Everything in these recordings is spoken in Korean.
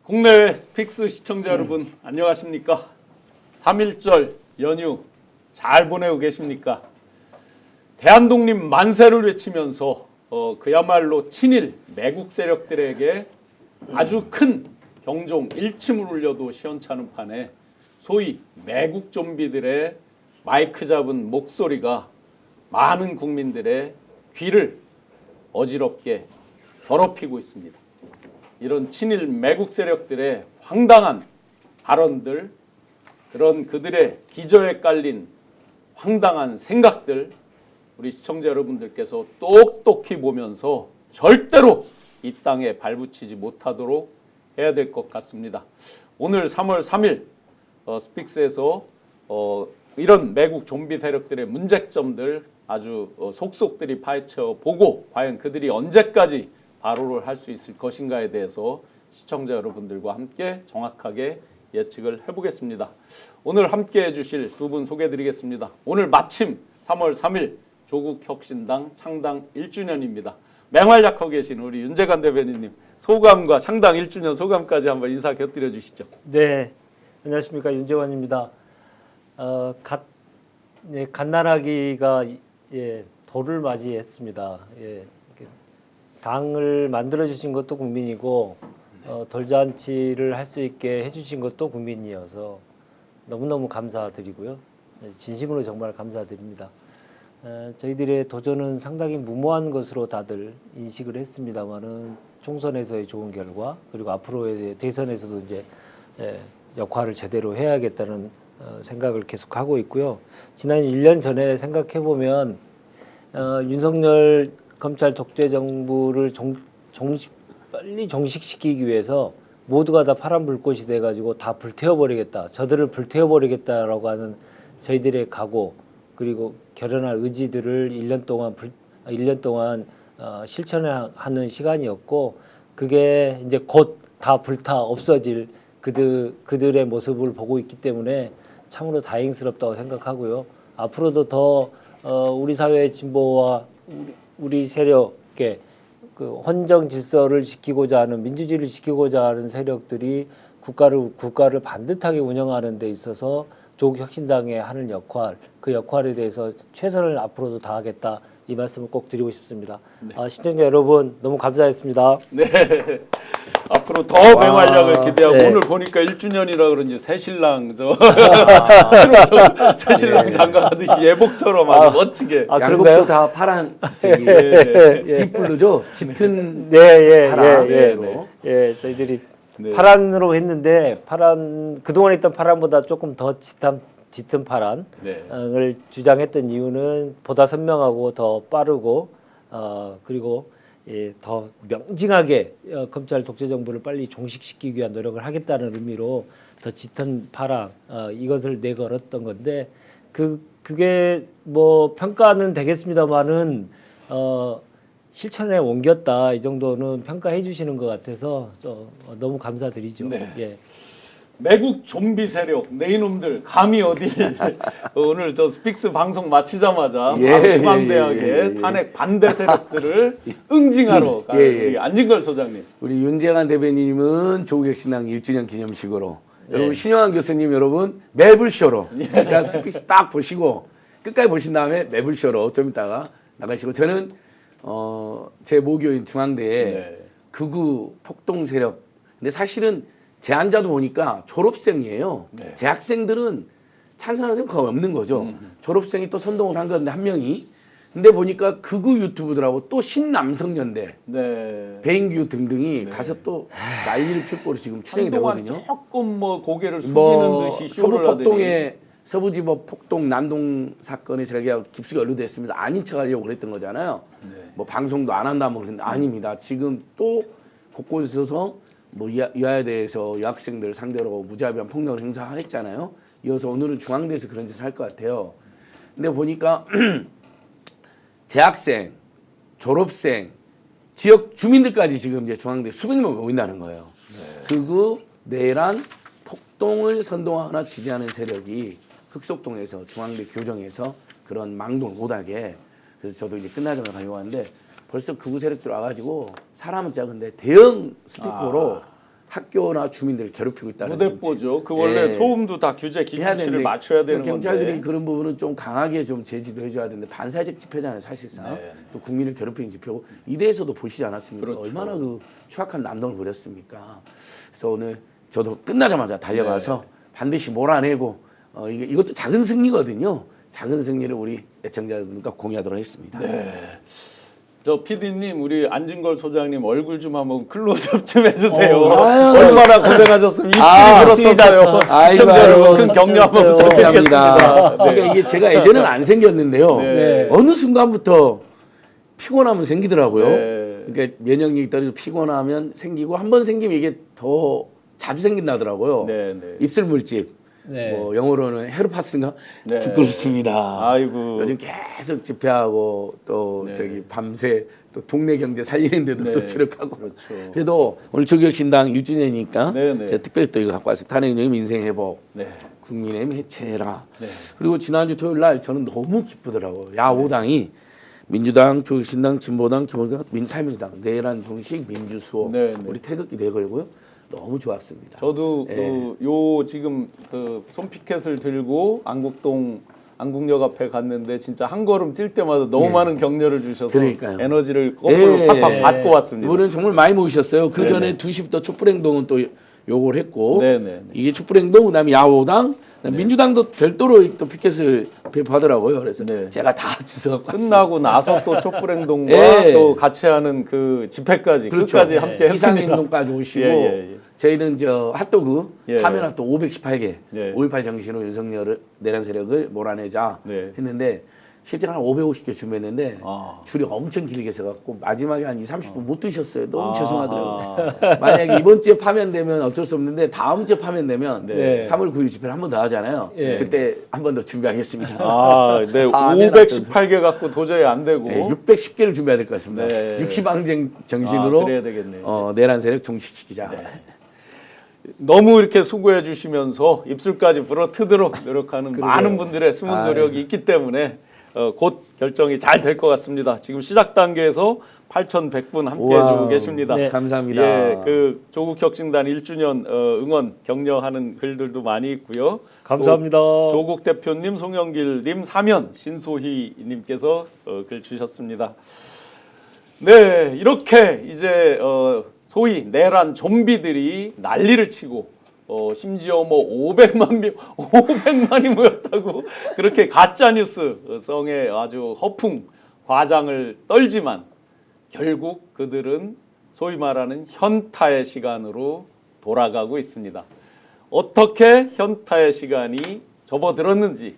국내 스픽스 시청자 여러분 안녕하십니까? 3.1절 연휴 잘 보내고 계십니까? 대한독립 만세를 외치면서 그야말로 친일 매국 세력들에게 아주 큰 경종 일침을 울려도 시원찮은 판에 소위 매국 좀비들의 마이크 잡은 목소리가 많은 국민들의 귀를 어지럽게 더럽히고 있습니다. 이런 친일 매국 세력들의 황당한 발언들, 그런 그들의 기저에 깔린 황당한 생각들, 우리 시청자 여러분들께서 똑똑히 보면서 절대로 이 땅에 발붙이지 못하도록 해야 될 것 같습니다. 오늘 3월 3일 스픽스에서 이런 매국 좀비 세력들의 문제점들 아주 속속들이 파헤쳐 보고 과연 그들이 언제까지 바로를 할 수 있을 것인가에 대해서 시청자 여러분들과 함께 정확하게 예측을 해보겠습니다. 오늘 함께 해주실 두 분 소개해드리겠습니다. 오늘 마침 3월 3일 조국혁신당 창당 1주년입니다. 맹활약하고 계신 우리 윤재관 대변인님 소감과 창당 1주년 소감까지 한번 인사 곁들여 주시죠. 네, 안녕하십니까, 윤재관입니다. 갓난아기가 돌을 맞이했습니다. 당을 만들어 주신 것도 국민이고 돌잔치를 할 수 있게 해주신 것도 국민이어서 너무너무 감사드리고요. 진심으로 정말 감사드립니다. 저희들의 도전은 상당히 무모한 것으로 다들 인식을 했습니다만은 총선에서의 좋은 결과 그리고 앞으로의 대선에서도 이제 역할을 제대로 해야겠다는 생각을 계속하고 있고요. 지난 1년 전에 생각해 보면 윤석열 검찰 독재 정부를 빨리 종식시키기 위해서 모두가 다 파란 불꽃이 돼가지고 다 불태워버리겠다, 저들을 불태워버리겠다라고 하는 저희들의 각오 그리고 결연한 의지들을 1년 동안 실천하는 시간이었고, 그게 이제 곧 다 불타 없어질 그들의 모습을 보고 있기 때문에 참으로 다행스럽다고 생각하고요. 앞으로도 더 우리 사회의 진보와 우리 세력의 그 헌정 질서를 지키고자 하는, 민주주의를 지키고자 하는 세력들이 국가를 반듯하게 운영하는 데 있어서 조국혁신당의 하는 역할, 그 역할에 대해서 최선을 앞으로도 다하겠다, 이 말씀을 꼭 드리고 싶습니다. 네. 시청자 여러분 너무 감사했습니다. 네. 앞으로 더 맹활약을 기대하고 네. 오늘 보니까 1주년이라 그런지 새신랑 새로 새신랑 장가가듯이 예복처럼 아주 멋지게 양복도 다 파란 딥블루죠. 짙은 파란으로. 저희들이 파란으로 했는데 그동안 했던 파란보다 조금 더 짙은 파란을 주장했던 이유는 보다 선명하고 더 빠르고 그리고 더 명징하게 검찰 독재 정부를 빨리 종식시키기 위한 노력을 하겠다는 의미로 더 짙은 파랑 이것을 내걸었던 건데 그게 뭐 평가는 되겠습니다만은 실천에 옮겼다, 이 정도는 평가해 주시는 것 같아서 너무 감사드리죠. 네. 예. 매국 좀비 세력 내 이놈들 감히 어딜 오늘 저 스픽스 방송 마치자마자 중앙대학의 탄핵 반대 세력들을 응징하러 간 우리 안진걸 소장님, 우리 윤재관 대변인님은 조국혁신당 1주년 기념식으로 여러분 신영환 교수님 여러분 매불쇼로 그러니까 스픽스 딱 보시고 끝까지 보신 다음에 매불쇼로 좀 이따가 나가시고, 저는 제 모교인 중앙대에 극우 폭동 세력, 근데 사실은 제 앉아도 보니까 졸업생이에요. 재학생들은 찬성하는 사람이 거의 없는 거죠. 졸업생이 또 선동을 한 건데 한 명이. 근데 보니까 극우 유튜브들하고 또 신남성연대, 배인규 등등이 가서 또 난리를 필 거로 지금 추정이 되거든요. 조금 뭐 고개를 숙이는 듯이 쇼를 하더니 서부지법 폭동 난동 사건에 제가 깊숙이 연루됐으면서 아닌 척하려고 그랬던 거잖아요. 뭐 방송도 안 한다면 그랬는데 아닙니다. 지금 또 곳곳에서 뭐 여야대에서 여학생들 상대로 무자비한 폭력을 행사했잖아요. 이어서 오늘은 중앙대에서 그런 짓을 할 것 같아요. 근데 보니까 재학생, 졸업생, 지역 주민들까지 지금 이제 중앙대 수백 명 모인다는 거예요. 극우, 내란, 폭동을 선동하거나 지지하는 세력이 흑석동에서 중앙대 교정에서 그런 망동을 못하게, 그래서 저도 이제 끝나자마자 가려고 하는데 벌써 극우 세력들 와가지고 사람은 작은데 대형 스피커로 학교나 주민들을 괴롭히고 있다는 무대뽀죠. 그 원래 예. 소음도 다 규제 해야 기준치를 되는데 맞춰야 되는 경찰들이 건데. 그런 부분은 좀 강하게 좀 제지도 해줘야 되는데 반사회적 집회잖아요 사실상. 네. 또 국민을 괴롭히는 집회고 이대에서도 보시지 않았습니까? 그렇죠. 얼마나 그 추악한 난동을 벌였습니까? 그래서 오늘 저도 끝나자마자 달려가서 네. 반드시 몰아내고 이것도 작은 승리거든요. 작은 승리를 우리 애청자들과 공유하도록 했습니다. 네. 저 PD님 우리 안진걸 소장님 얼굴 좀 한번 클로즈업 좀 해주세요. 얼마나 고생하셨으면 입술이 들었었어요. 시청자 여러분 큰 격려 한번 부탁드리겠습니다. 그러니까 이게 제가 예전에는 안 생겼는데요. 네. 어느 순간부터 피곤하면 생기더라고요. 네. 그러니까 면역력이 떨어지고 피곤하면 생기고 한 번 생기면 이게 더 자주 생긴다더라고요. 네, 네. 입술 물집. 네. 뭐 영어로는 헤르파스인가? 네. 부끄럽습니다. 아이고. 요즘 계속 집회하고 또 네. 저기 밤새 또 동네 경제 살리는데도 네. 또 주력하고. 그렇죠. 그래도 오늘 조국혁신당 1주년이니까 네, 네. 제가 특별히 또 이거 갖고 왔어요. 탄핵령 인생 회복, 네. 국민의힘 해체해라. 네. 그리고 지난주 토요일 날 저는 너무 기쁘더라고요. 야5당이 민주당, 조국신당, 진보당, 기본당, 민사민주당 내란 종식 민주수호 네, 네. 우리 태극기 내걸고요. 너무 좋았습니다. 저도 예. 요 지금 그 손피켓을 들고 안국역 앞에 갔는데 진짜 한 걸음 뛸 때마다 너무 많은 격려를 주셔서 그러니까요. 에너지를 거꾸로 예. 팍팍 받고 왔습니다. 이번엔 정말 많이 모이셨어요. 그 네, 전에 2시부터 촛불행동은 또 요걸 했고 네, 네, 네. 이게 촛불행동 그다음에 야5당 민주당도 별도로 또 피켓을 배포하더라고요. 그래서 네. 제가 다 주워 갖고 끝나고 나서 또 촛불행동과 예. 또 같이 하는 그 집회까지 그렇죠. 끝까지 함께 했습니다. 비상행동까지 오시고 예, 예, 예. 저희는 저 핫도그 예. 파면 핫도그 518개 예. 5.18 정신으로 윤석열을 내란 세력을 몰아내자 네. 했는데 실제로 한 550개 준비했는데 아. 줄이 엄청 길게 서갖고 마지막에 한 30분 못 드셨어요. 너무 아. 죄송하더라고요. 만약에 이번 주에 파면되면 어쩔 수 없는데 다음 주에 파면되면 네. 3월 9일 집회를 한 번 더 하잖아요. 예. 그때 한 번 더 준비하겠습니다. 아, 네. 파면 518개 갖고 도저히 안 되고. 네, 610개를 준비해야 될 것 같습니다. 네. 육시방쟁 정신으로 아, 그래야 되겠네요. 내란 세력 종식시키자. 너무 이렇게 수고해 주시면서 입술까지 불어트도록 노력하는 많은 분들의 숨은 노력이 있기 때문에 곧 결정이 잘 될 것 같습니다. 지금 시작 단계에서 8,100분 함께 해주고 와우. 계십니다. 네. 감사합니다. 예, 그 조국혁신단 1주년 응원 격려하는 글들도 많이 있고요. 감사합니다. 또 조국 대표님, 송영길님, 사면 신소희님께서 글 주셨습니다. 네, 이렇게 이제 소위 내란 좀비들이 난리를 치고 심지어 뭐 500만이 모였다고 그렇게 가짜 뉴스 성에 아주 허풍 과장을 떨지만 결국 그들은 소위 말하는 현타의 시간으로 돌아가고 있습니다. 어떻게 현타의 시간이 접어들었는지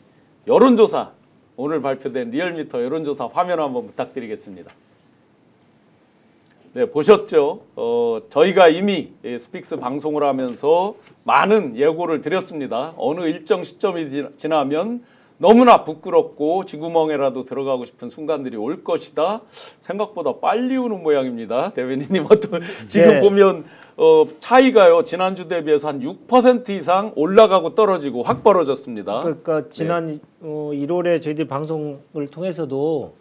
여론조사 오늘 발표된 리얼미터 여론조사 화면 한번 부탁드리겠습니다. 네, 보셨죠? 저희가 이미 스픽스 방송을 하면서 많은 예고를 드렸습니다. 어느 일정 시점이 지나면 너무나 부끄럽고 쥐구멍에라도 들어가고 싶은 순간들이 올 것이다. 생각보다 빨리 오는 모양입니다. 대변인님 어떤 지금 네. 보면 차이가요. 지난주 대비해서 한 6% 이상 올라가고 떨어지고 확 벌어졌습니다. 그러니까 지난 1월에 저희들 방송을 통해서도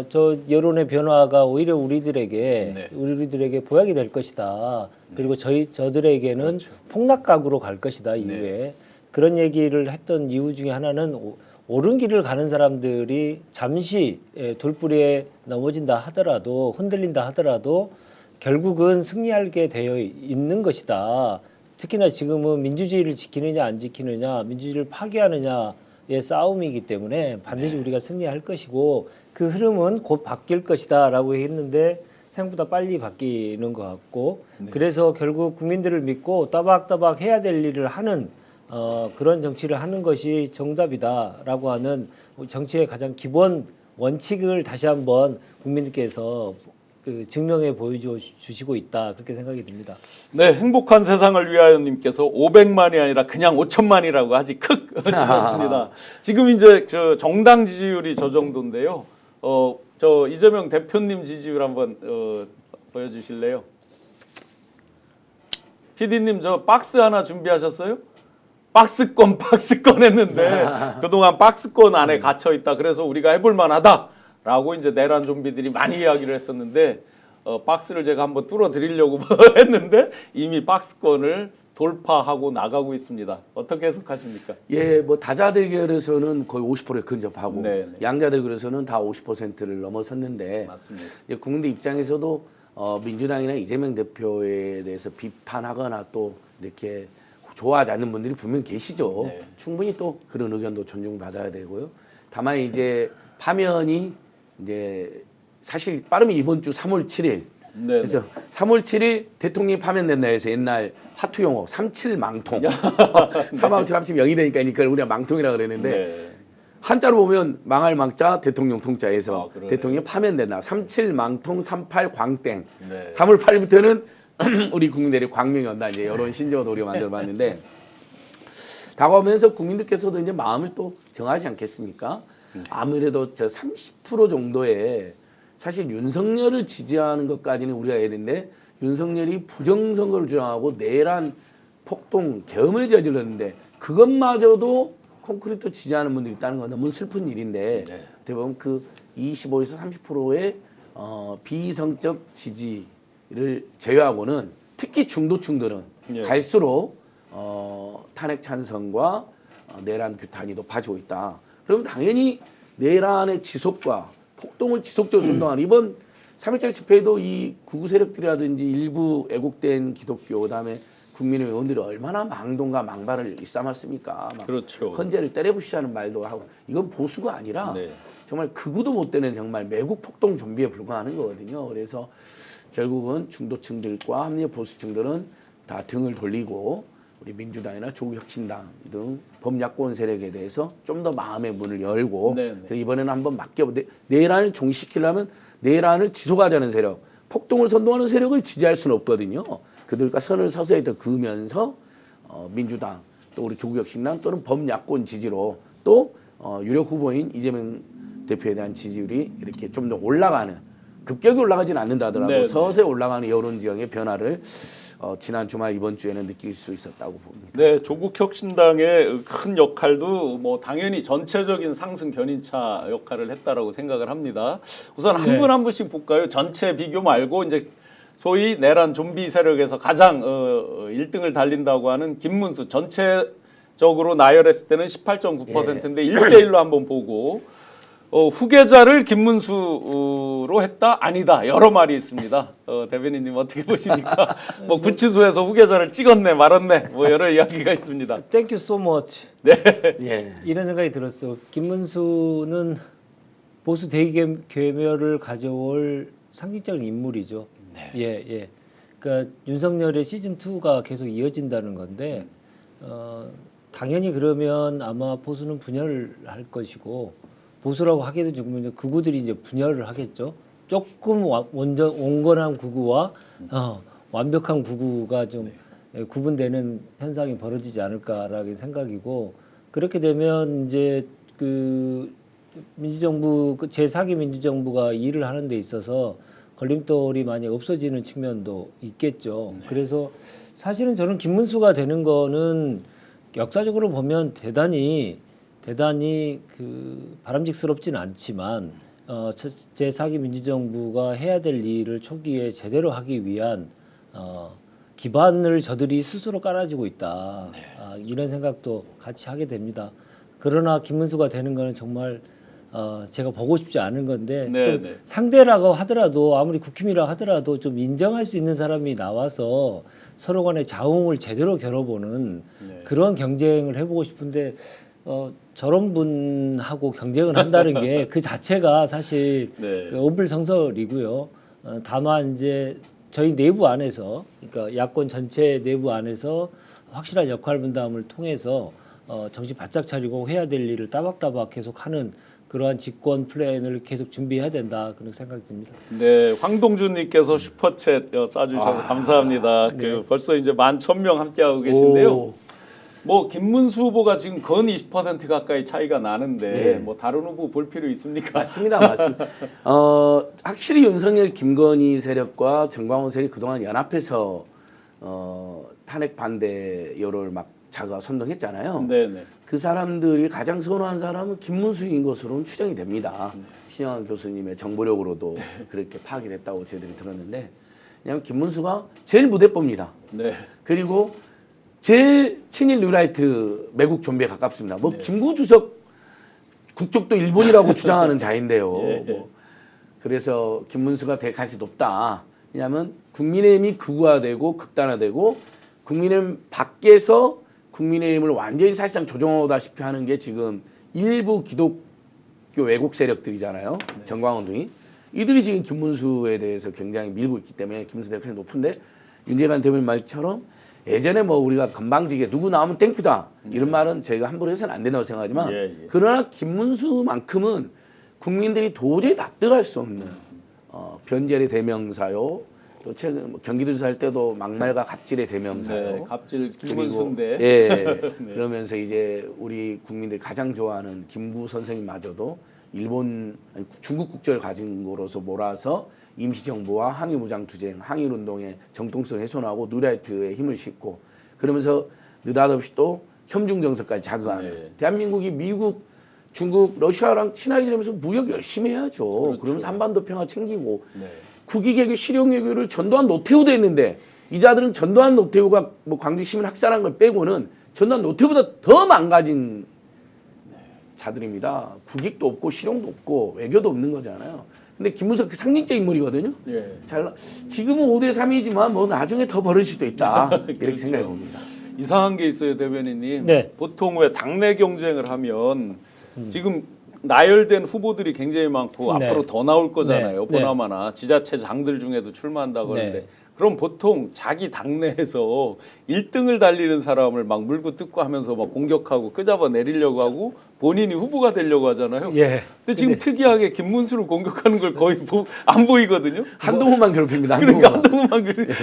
저 여론의 변화가 오히려 네. 우리들에게 보약이 될 것이다. 그리고 저들에게는 그렇죠. 폭락각으로 갈 것이다 이후에 그런 얘기를 했던 이유 중에 하나는 옳은 길을 가는 사람들이 잠시 돌부리에 넘어진다 하더라도 흔들린다 하더라도 결국은 승리하게 되어 있는 것이다. 특히나 지금은 민주주의를 지키느냐 안 지키느냐, 민주주의를 파괴하느냐의 싸움이기 때문에 반드시 우리가 승리할 것이고 그 흐름은 곧 바뀔 것이다라고 했는데 생각보다 빨리 바뀌는 것 같고 그래서 결국 국민들을 믿고 따박따박 해야 될 일을 하는 그런 정치를 하는 것이 정답이다라고 하는 정치의 가장 기본 원칙을 다시 한번 국민들께서 증명해 보여주시고 있다 그렇게 생각이 듭니다. 네, 행복한 세상을 위하여님께서 500만이 아니라 그냥 5천만이라고 아직 크 주셨습니다. 지금 이제 저 정당 지지율이 저 정도인데요. 저 이재명 대표님 지지율 한번 보여주실래요? PD님 저 박스 하나 준비하셨어요? 박스권 했는데 그동안 박스권 안에 갇혀 있다. 그래서 우리가 해볼 만하다라고 이제 내란 좀비들이 많이 이야기를 했었는데 박스를 제가 한번 뚫어 드리려고 했는데 이미 박스권을 돌파하고 나가고 있습니다. 어떻게 해석하십니까? 예, 뭐 다자 대결에서는 거의 50%에 근접하고 네, 네. 양자 대결에서는 다 50%를 넘어섰는데 맞습니다. 국민들 입장에서도 민주당이나 이재명 대표에 대해서 비판하거나 또 이렇게 좋아하지 않는 분들이 분명 계시죠. 네. 충분히 또 그런 의견도 존중받아야 되고요. 다만 이제 파면이 이제 사실 빠르면 이번 주 3월 7일 네, 그래서 3월 7일 대통령이 파면된다 해서 옛날 화투 용어 37망통 3망칠 합치면 0이 되니까 그걸 우리가 망통이라고 그랬는데 네. 한자로 보면 망할 망자 대통령 통자에서 그러네요. 대통령이 파면된다. 37망통 38광땡. 네. 3월 8일부터는 우리 국민들이 광명이 온다. 이제 이런 신조어도 우리가 만들어봤는데 다가오면서 국민들께서도 이제 마음을 또 정하지 않겠습니까? 아무래도 저 30% 정도의 사실 윤석열을 지지하는 것까지는 우리가 해야 되는데 윤석열이 부정선거를 주장하고 내란 폭동 계엄을 저질렀는데 그것마저도 콘크리트 지지하는 분들이 있다는 건 너무 슬픈 일인데 네. 어떻게 보면 그 25에서 30%의 비성적 지지를 제외하고는 특히 중도층들은 예. 갈수록 탄핵 찬성과 내란 규탄이 높아지고 있다. 그럼 당연히 내란의 지속과 폭동을 지속적으로 선동하는 이번 3.1절 집회에도 이 극우 세력들이라든지 일부 애국된 기독교 그다음에 국민의 의원들이 얼마나 망동과 망발을 일삼았습니까? 막 그렇죠. 헌재를 때려부시하는 말도 하고 이건 보수가 아니라 네. 정말 극우도 못 되는 정말 매국 폭동 좀비에 불과하는 거거든요. 그래서 결국은 중도층들과 합리적 보수층들은 다 등을 돌리고 우리 민주당이나 조국혁신당 등 범야권 세력에 대해서 좀 더 마음의 문을 열고 네, 네. 그래서 이번에는 한번 맡겨보 내란을 종식시키려면 내란을 지속하자는 세력, 폭동을 선동하는 세력을 지지할 수는 없거든요. 그들과 선을 서서히 더 그으면서 민주당 또 우리 조국혁신당 또는 범야권 지지로 또 유력 후보인 이재명 대표에 대한 지지율이 이렇게 좀 더 올라가는 급격히 올라가지는 않는다 하더라도 네, 서서히 올라가는 여론 지형의 변화를 지난 주말 이번 주에는 느낄 수 있었다고 봅니다. 네, 조국혁신당의 큰 역할도 뭐 당연히 전체적인 상승 견인차 역할을 했다라고 생각을 합니다. 우선 한 네. 분 한 분씩 볼까요? 전체 비교 말고 이제 소위 내란 좀비 세력에서 가장 1등을 달린다고 하는 김문수 전체적으로 나열했을 때는 18.9%인데 1대1로 한번 보고 후계자를 김문수로 했다? 아니다. 여러 말이 있습니다. 대변인님 어떻게 보십니까? 뭐 구치소에서 후계자를 찍었네 말았네 뭐 여러 이야기가 있습니다. Thank you so much. 예. 이런 생각이 들었어. 김문수는 보수 대개멸을 가져올 상징적인 인물이죠. 예, 예. 그러니까 윤석열의 시즌 2가 계속 이어진다는 건데 당연히 그러면 아마 보수는 분열을 할 것이고 보수라고 하게 되면 극우들이 이제 분열을 하겠죠. 조금 온건한 극우와 완벽한 극우가 좀 구분되는 현상이 벌어지지 않을까라는 생각이고 그렇게 되면 이제 그 민주정부 그 제4기 민주정부가 일을 하는 데 있어서 걸림돌이 많이 없어지는 측면도 있겠죠. 그래서 사실은 저는 김문수가 되는 거는 역사적으로 보면 대단히 그 바람직스럽지는 않지만 제4기 민주정부가 해야 될 일을 초기에 제대로 하기 위한 기반을 저들이 스스로 깔아주고 있다. 이런 생각도 같이 하게 됩니다. 그러나 김문수가 되는 거는 정말 제가 보고 싶지 않은 건데 네, 좀 네. 상대라고 하더라도 아무리 국힘이라 하더라도 좀 인정할 수 있는 사람이 나와서 서로 간의 자웅을 제대로 겨뤄보는 그런 경쟁을 해보고 싶은데 저런 분하고 경쟁을 한다는 게 그 자체가 사실 네. 그 어불성설이고요. 다만 이제 저희 내부 안에서 그러니까 야권 전체 내부 안에서 확실한 역할 분담을 통해서 정신 바짝 차리고 해야 될 일을 따박따박 계속 하는 그러한 집권 플랜을 계속 준비해야 된다 그런 생각이 듭니다. 네, 황동준님께서 슈퍼챗 쏴주셔서 감사합니다. 그 벌써 이제 11,000명 함께하고 계신데요. 오. 뭐 김문수 후보가 지금 건 20% 가까이 차이가 나는데 네. 뭐 다른 후보 볼 필요 있습니까? 맞습니다. 확실히 윤석열, 김건희 세력과 정광훈 세력이 그동안 연합해서 탄핵 반대 여론을 막 자가 선동했잖아요. 네네. 그 사람들이 가장 선호한 사람은 김문수인 것으로는 추정이 됩니다. 신영환 교수님의 정보력으로도 그렇게 파악이 됐다고 저희들이 들었는데, 왜냐하면 김문수가 제일 무대뽀입니다. 네. 그리고 제일 친일 뉴라이트 매국 좀비에 가깝습니다. 뭐 김구 주석 국적도 일본이라고 주장하는 자인데요. 예. 뭐 그래서 김문수가 될 가능성이 높다. 왜냐하면 국민의힘이 극우화되고 극단화되고 국민의힘 밖에서 국민의힘을 완전히 사실상 조종하다시피 하는 게 지금 일부 기독교 왜곡 세력들이잖아요. 정광훈 등이. 이들이 지금 김문수에 대해서 굉장히 밀고 있기 때문에 김문수 대표가 높은데, 윤재관 대변인 말처럼 예전에 뭐 우리가 건방지게 누구 나오면 땡큐다 이런 말은 저희가 함부로 해서는 안 된다고 생각하지만, 예. 그러나 김문수만큼은 국민들이 도저히 납득할 수 없는 변절의 대명사요. 또 최근 경기도지사 할 때도 막말과 갑질의 대명사요. 네. 갑질 그리고 김문수인데. 예. 네. 그러면서 이제 우리 국민들이 가장 좋아하는 김구 선생님마저도 일본 아니, 중국 국적을 가진 거로서 몰아서 임시정부와 항일무장투쟁, 항일운동의 정통성을 훼손하고 누라이트에 힘을 싣고, 그러면서 느닷없이 또 협중정서까지 자극하는 네. 대한민국이 미국, 중국, 러시아랑 친하게 지내면서 무역 열심히 해야죠. 그렇죠. 그러면서 한반도 평화 챙기고 네. 국익외교, 실용외교를 전두환 노태우도 했는데, 이 자들은 전두환 노태우가 뭐 광주 시민 학살한 걸 빼고는 전두환 노태우보다 더 망가진 자들입니다. 국익도 없고 실용도 없고 외교도 없는 거잖아요. 근데 김문수 그 상징적 인물이거든요. 예. 지금은 5대 3이지만 뭐 나중에 더 벌어질 수도 있다. 이렇게 그렇죠. 생각해 봅니다. 이상한 게 있어요, 대변인님. 네. 보통 왜 당내 경쟁을 하면 지금 나열된 후보들이 굉장히 많고 네. 앞으로 더 나올 거잖아요. 네. 보나마나 지자체장들 중에도 출마한다고 하는데, 네. 그럼 보통 자기 당내에서 1등을 달리는 사람을 막 물고 뜯고 하면서 막 공격하고 끄잡아 내리려고 하고 본인이 후보가 되려고 하잖아요. 예. 근데 지금 특이하게 김문수를 공격하는 걸 거의 안 보이거든요. 한동훈만 괴롭힙니다. 그러니까 한동훈만. 한동훈만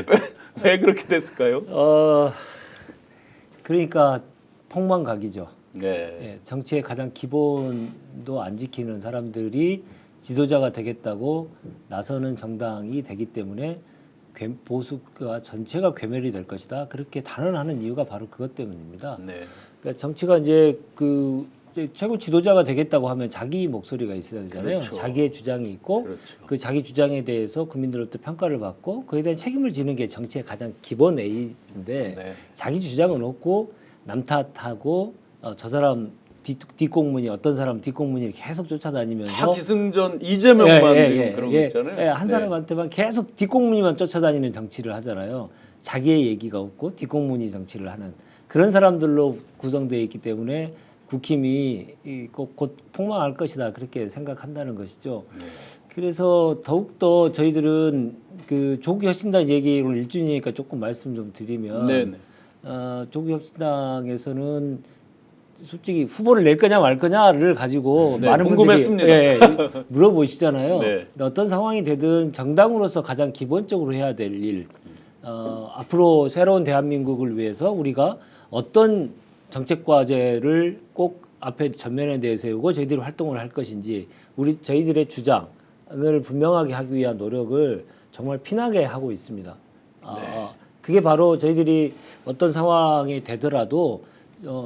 왜 그렇게 됐을까요? 그러니까 폭망각이죠. 네. 예, 정치의 가장 기본도 안 지키는 사람들이 지도자가 되겠다고 나서는 정당이 되기 때문에 보수가 전체가 괴멸이 될 것이다. 그렇게 단언하는 이유가 바로 그것 때문입니다. 네. 그러니까 정치가 이제 이제 최고 지도자가 되겠다고 하면 자기 목소리가 있어야 되잖아요. 그렇죠. 자기의 주장이 있고 그렇죠. 그 자기 주장에 대해서 국민들로부터 평가를 받고 그에 대한 책임을 지는 게 정치의 가장 기본 에이스인데, 네. 자기 주장은 없고 남 탓하고 저 사람 뒷공문이 어떤 사람 뒷공문이 계속 쫓아다니면서 다 기승전 이재명만 지금 그런 거 예, 있잖아요. 한 네. 사람한테만 계속 뒷공문이만 쫓아다니는 정치를 하잖아요. 자기의 얘기가 없고 뒷공문이 정치를 하는 그런 사람들로 구성되어 있기 때문에 국힘이 곧 폭망할 것이다, 그렇게 생각한다는 것이죠. 네. 그래서 더욱더 저희들은 그 조국혁신당 얘기 오늘 1주년이니까 조금 말씀 좀 드리면, 네네. 조국혁신당에서는 솔직히 후보를 낼 거냐 말 거냐를 가지고 네, 많은 궁금했습니다. 분들이 물어보시잖아요. 네. 근데 어떤 상황이 되든 정당으로서 가장 기본적으로 해야 될 일, 앞으로 새로운 대한민국을 위해서 우리가 어떤 정책 과제를 꼭 앞에 전면에 내세우고 저희들이 활동을 할 것인지, 저희들의 주장을 분명하게 하기 위한 노력을 정말 피나게 하고 있습니다. 그게 바로 저희들이 어떤 상황이 되더라도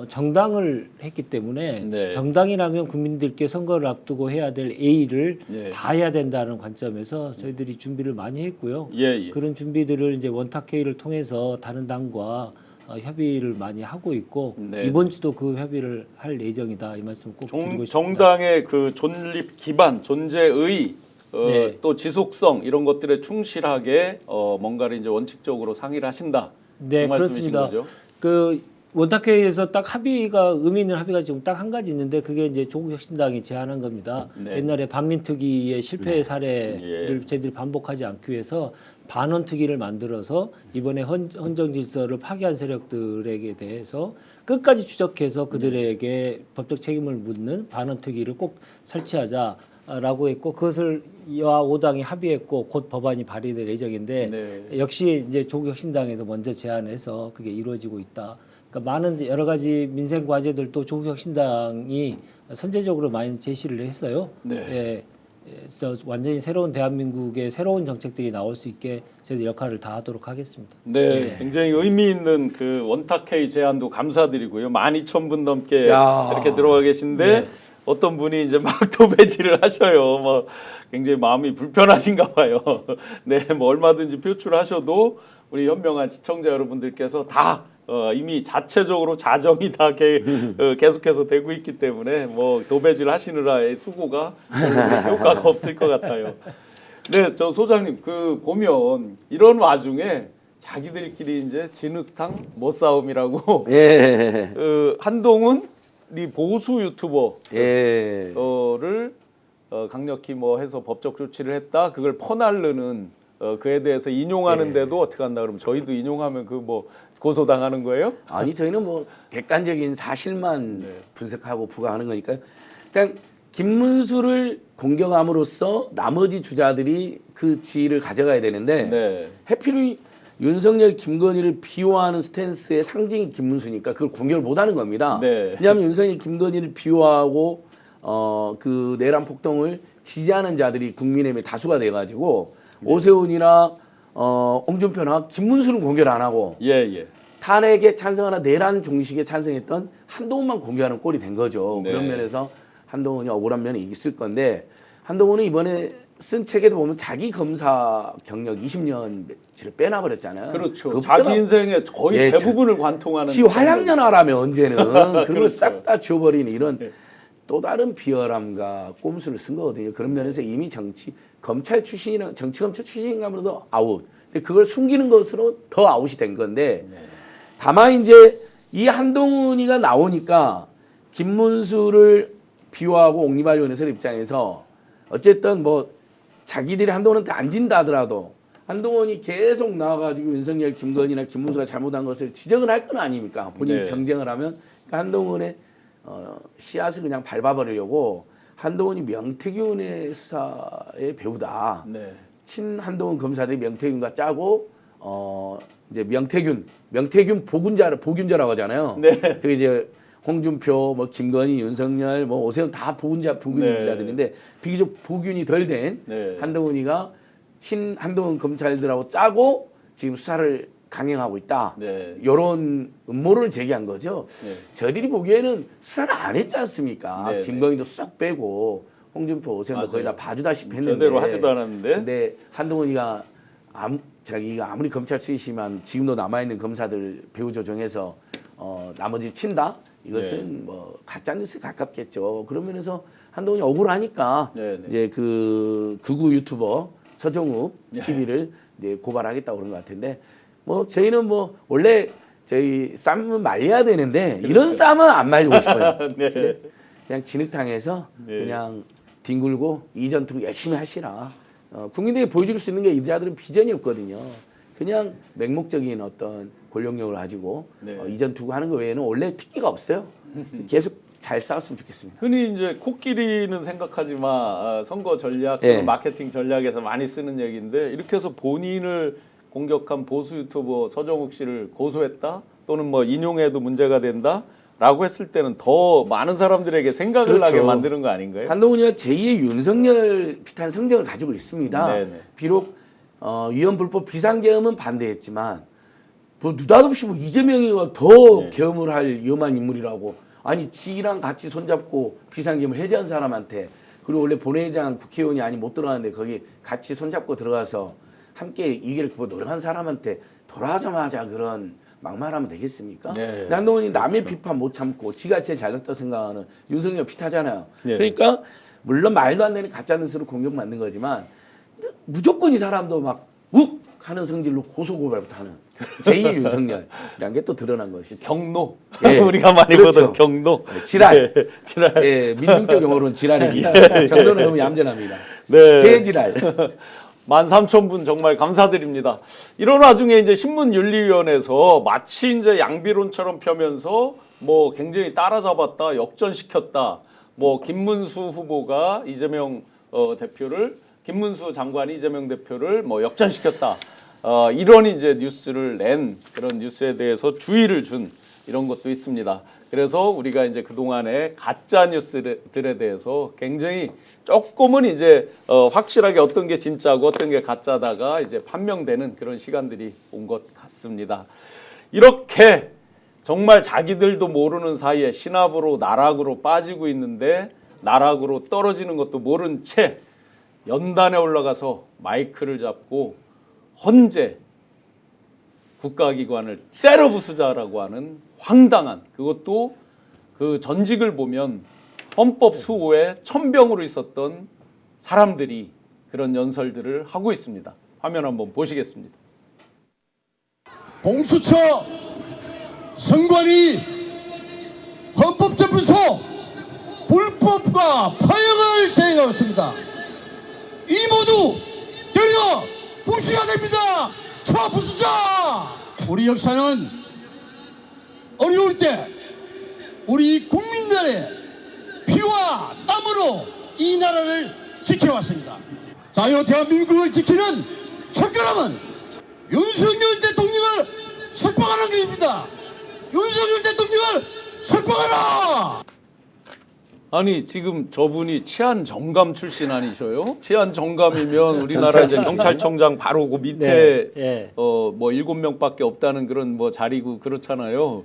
정당을 했기 때문에, 네. 정당이라면 국민들께 선거를 앞두고 해야 될 A를 예. 다 해야 된다는 관점에서 저희들이 준비를 많이 했고요. 예. 그런 준비들을 이제 원탁회의를 통해서 다른 당과 협의를 많이 하고 있고, 네. 이번 주도 그 협의를 할 예정이다, 이 말씀을 꼭 드리고 싶습니다. 정당의 그 존립 기반, 존재의 네. 또 지속성 이런 것들에 충실하게 뭔가를 이제 원칙적으로 상의를 하신다. 네, 그 말씀이신 그렇습니다. 거죠? 그 원탁회의에서 딱 합의가, 의미 있는 합의가 지금 딱 한 가지 있는데, 그게 이제 조국혁신당이 제안한 겁니다. 네. 옛날에 반민특위의 실패 사례를 예. 저희들이 반복하지 않기 위해서 반원특위를 만들어서 이번에 헌정질서를 파괴한 세력들에게 대해서 끝까지 추적해서 그들에게 법적 책임을 묻는 반원특위를 꼭 설치하자라고 했고, 그것을 여야 5당이 합의했고 곧 법안이 발의될 예정인데, 네. 역시 이제 조국혁신당에서 먼저 제안해서 그게 이루어지고 있다. 그러니까 많은 여러 가지 민생 과제들도 조국혁신당이 선제적으로 많이 제시를 했어요. 네. 예, 완전히 새로운 대한민국의 새로운 정책들이 나올 수 있게 저희들 역할을 다 하도록 하겠습니다. 네, 굉장히 의미 있는 그 원탁회의 제안도 감사드리고요. 12,000분 넘게 야. 이렇게 들어와 계신데 네. 어떤 분이 이제 막 도배질을 하셔요. 뭐 굉장히 마음이 불편하신가 봐요. 네, 뭐 얼마든지 표출하셔도 우리 현명한 시청자 여러분들께서 다 이미 자체적으로 자정이 다 계속해서 되고 있기 때문에 뭐 도배질 하시느라의 수고가 효과가 없을 것 같아요. 네, 저 소장님 그 보면 이런 와중에 자기들끼리 이제 진흙탕 못싸움이라고 예. 한동훈이 보수 유튜버를 예. 강력히 뭐 해서 법적 조치를 했다. 그걸 퍼날르는 그에 대해서 인용하는데도 어떻게 한다 그러면 저희도 인용하면 그 뭐 고소당하는 거예요? 아니 저희는 뭐 객관적인 사실만 분석하고 부과하는 거니까요. 일단 김문수를 공격함으로써 나머지 주자들이 그 지위를 가져가야 되는데 네. 해필 윤석열, 김건희를 비호하는 스탠스의 상징이 김문수니까 그걸 공격을 못하는 겁니다. 네. 왜냐하면 윤석열, 김건희를 비호하고 그 내란 폭동을 지지하는 자들이 국민의힘의 다수가 돼가지고 오세훈이나 홍준표나 김문수는 공격을 안 하고 예. 탄핵에 찬성하나 내란 종식에 찬성했던 한동훈만 공격하는 꼴이 된 거죠. 네. 그런 면에서 한동훈이 억울한 면이 있을 건데 한동훈은 이번에 쓴 책에도 보면 자기 검사 경력 20년치를 빼놔버렸잖아요. 그렇죠. 그거 자기 빼놔- 인생의 거의 예, 대부분을 관통하는. 지 화양연화라며 언제는 그걸 그렇죠. 싹 다 지워버리는 이런 네. 또 다른 비열함과 꼼수를 쓴 거거든요. 그런 면에서 이미 검찰 출신이랑 정치검찰 출신인가로도 아웃. 근데 그걸 숨기는 것으로 더 아웃이 된 건데 다만 이제 이 한동훈이가 나오니까 김문수를 비호하고 옹립하려 하는 사람 입장에서 어쨌든 뭐 자기들이 한동훈한테 안 진다 하더라도 한동훈이 계속 나와가지고 윤석열, 김건희나 김문수가 잘못한 것을 지적을 할 건 아닙니까? 본인이 네. 경쟁을 하면 그러니까 한동훈의 씨앗을 그냥 밟아버리려고 한동훈이 명태균의 수사의 배우다. 네. 친 한동훈 검사들이 명태균과 짜고 이제 명태균 보균자라고 하잖아요. 네. 그 이제 홍준표, 뭐 김건희, 윤석열, 뭐 오세훈 다 보균자들인데 비교적 보균이 덜 된 네. 한동훈이가 친 한동훈 검찰들하고 짜고 지금 수사를 강행하고 있다. 네. 이런 음모론을 제기한 거죠. 네. 저희들이 보기에는 수사를 안 했지 않습니까? 네, 김건희도 쏙 빼고 홍준표, 오세훈도 거의 다 봐주다시피 했는데 제대로 하지도 않았는데. 근데 한동훈이가 자기가 아무리 검찰 출신이지만 지금도 남아있는 검사들 배후 조정해서 나머지 친다? 이것은 뭐 가짜 뉴스에 가깝겠죠. 그런 면에서 한동훈이 억울하니까 네. 이제 그 극우 유튜버 서정욱 TV를 이제 고발하겠다고 그런 것 같은데 뭐 저희는 뭐 원래 저희 쌈은 말려야 되는데 이런 쌈은 안 말리고 싶어요. 네. 근데 그냥 진흙탕에서 네. 그냥 뒹굴고 이전투 열심히 하시라. 국민들에게 보여줄 수 있는 게 이자들은 비전이 없거든요. 그냥 맹목적인 어떤 권력력을 가지고 네. 이전 투구 하는 거 외에는 원래 특기가 없어요. 계속 잘 싸웠으면 좋겠습니다. 흔히 이제 코끼리는 생각하지만 선거 전략, 예. 마케팅 전략에서 많이 쓰는 얘기인데 이렇게 해서 본인을 공격한 보수 유튜버 서정욱 씨를 고소했다 또는 뭐 인용해도 문제가 된다라고 했을 때는 더 많은 사람들에게 생각을 그렇죠. 나게 만드는 거 아닌가요? 한동훈이가 제2의 윤석열 비슷한 성적을 가지고 있습니다. 네네. 비록 위헌 불법 비상계엄은 반대했지만 뭐 느닷없이 뭐 이재명이가 더 네. 계엄을 할 위험한 인물이라고 아니 지랑 같이 손잡고 비상계엄을 해제한 사람한테 그리고 원래 본회의장 국회의원이 아니 못 들어가는데 거기 같이 손잡고 들어가서 함께 이기를 극복 노력한 사람한테 돌아가자마자 그런 막말하면 되겠습니까? 네. 한동훈이 남의 비판 못 참고 지가 제일 잘났다 생각하는 윤석열 비슷하잖아요. 네. 그러니까 물론 말도 안 되는 가짜 뉴스로 공격받는 거지만 무조건 이 사람도 막 욱 하는 성질로 고소고발부터 하는 제2의 윤석열이라는 게 또 드러난 것이죠. 경로. 예. 우리가 많이 그렇죠. 보던 경로. 지랄. 네. 지랄. 예, 민중적 용어로는 지랄입니다. 경로는 너무 얌전합니다. 네. 개지랄. 13,000분 정말 감사드립니다. 이런 와중에 이제 신문윤리위원회에서 마치 이제 양비론처럼 펴면서 뭐 굉장히 따라잡았다, 역전시켰다. 뭐 김문수 후보가 이재명 대표를 김문수 장관이 이재명 대표를 뭐 역전시켰다. 이런 이제 뉴스를 낸 그런 뉴스에 대해서 주의를 준 이런 것도 있습니다. 그래서 우리가 이제 그동안에 가짜 뉴스들에 대해서 굉장히 조금은 이제 확실하게 어떤 게 진짜고 어떤 게 가짜다가 이제 판명되는 그런 시간들이 온 것 같습니다. 이렇게 정말 자기들도 모르는 사이에 신압으로 나락으로 빠지고 있는데 나락으로 떨어지는 것도 모른 채 연단에 올라가서 마이크를 잡고 헌재 국가기관을 때려 부수자라고 하는 황당한, 그것도 그 전직을 보면 헌법 수호에 천병으로 있었던 사람들이 그런 연설들을 하고 있습니다. 화면 한번 보시겠습니다. 공수처 선관위 헌법재판소 불법과 파행을 제행하고 있습니다. 이 모두 때려 부수셔야 됩니다. 쳐 부수자. 우리 역사는 어려울 때 우리 국민들의 피와 땀으로 이 나라를 지켜왔습니다. 자유 대한민국을 지키는 첫걸음은 윤석열 대통령을 석방하는 것입니다. 윤석열 대통령을 석방하라! 아니 지금 저분이 치안 정감 출신 아니셔요? 치안 정감이면 우리나라 이제 경찰청장 바로 그 밑에 네, 뭐 7명밖에 없다는 그런 뭐 자리고 그렇잖아요.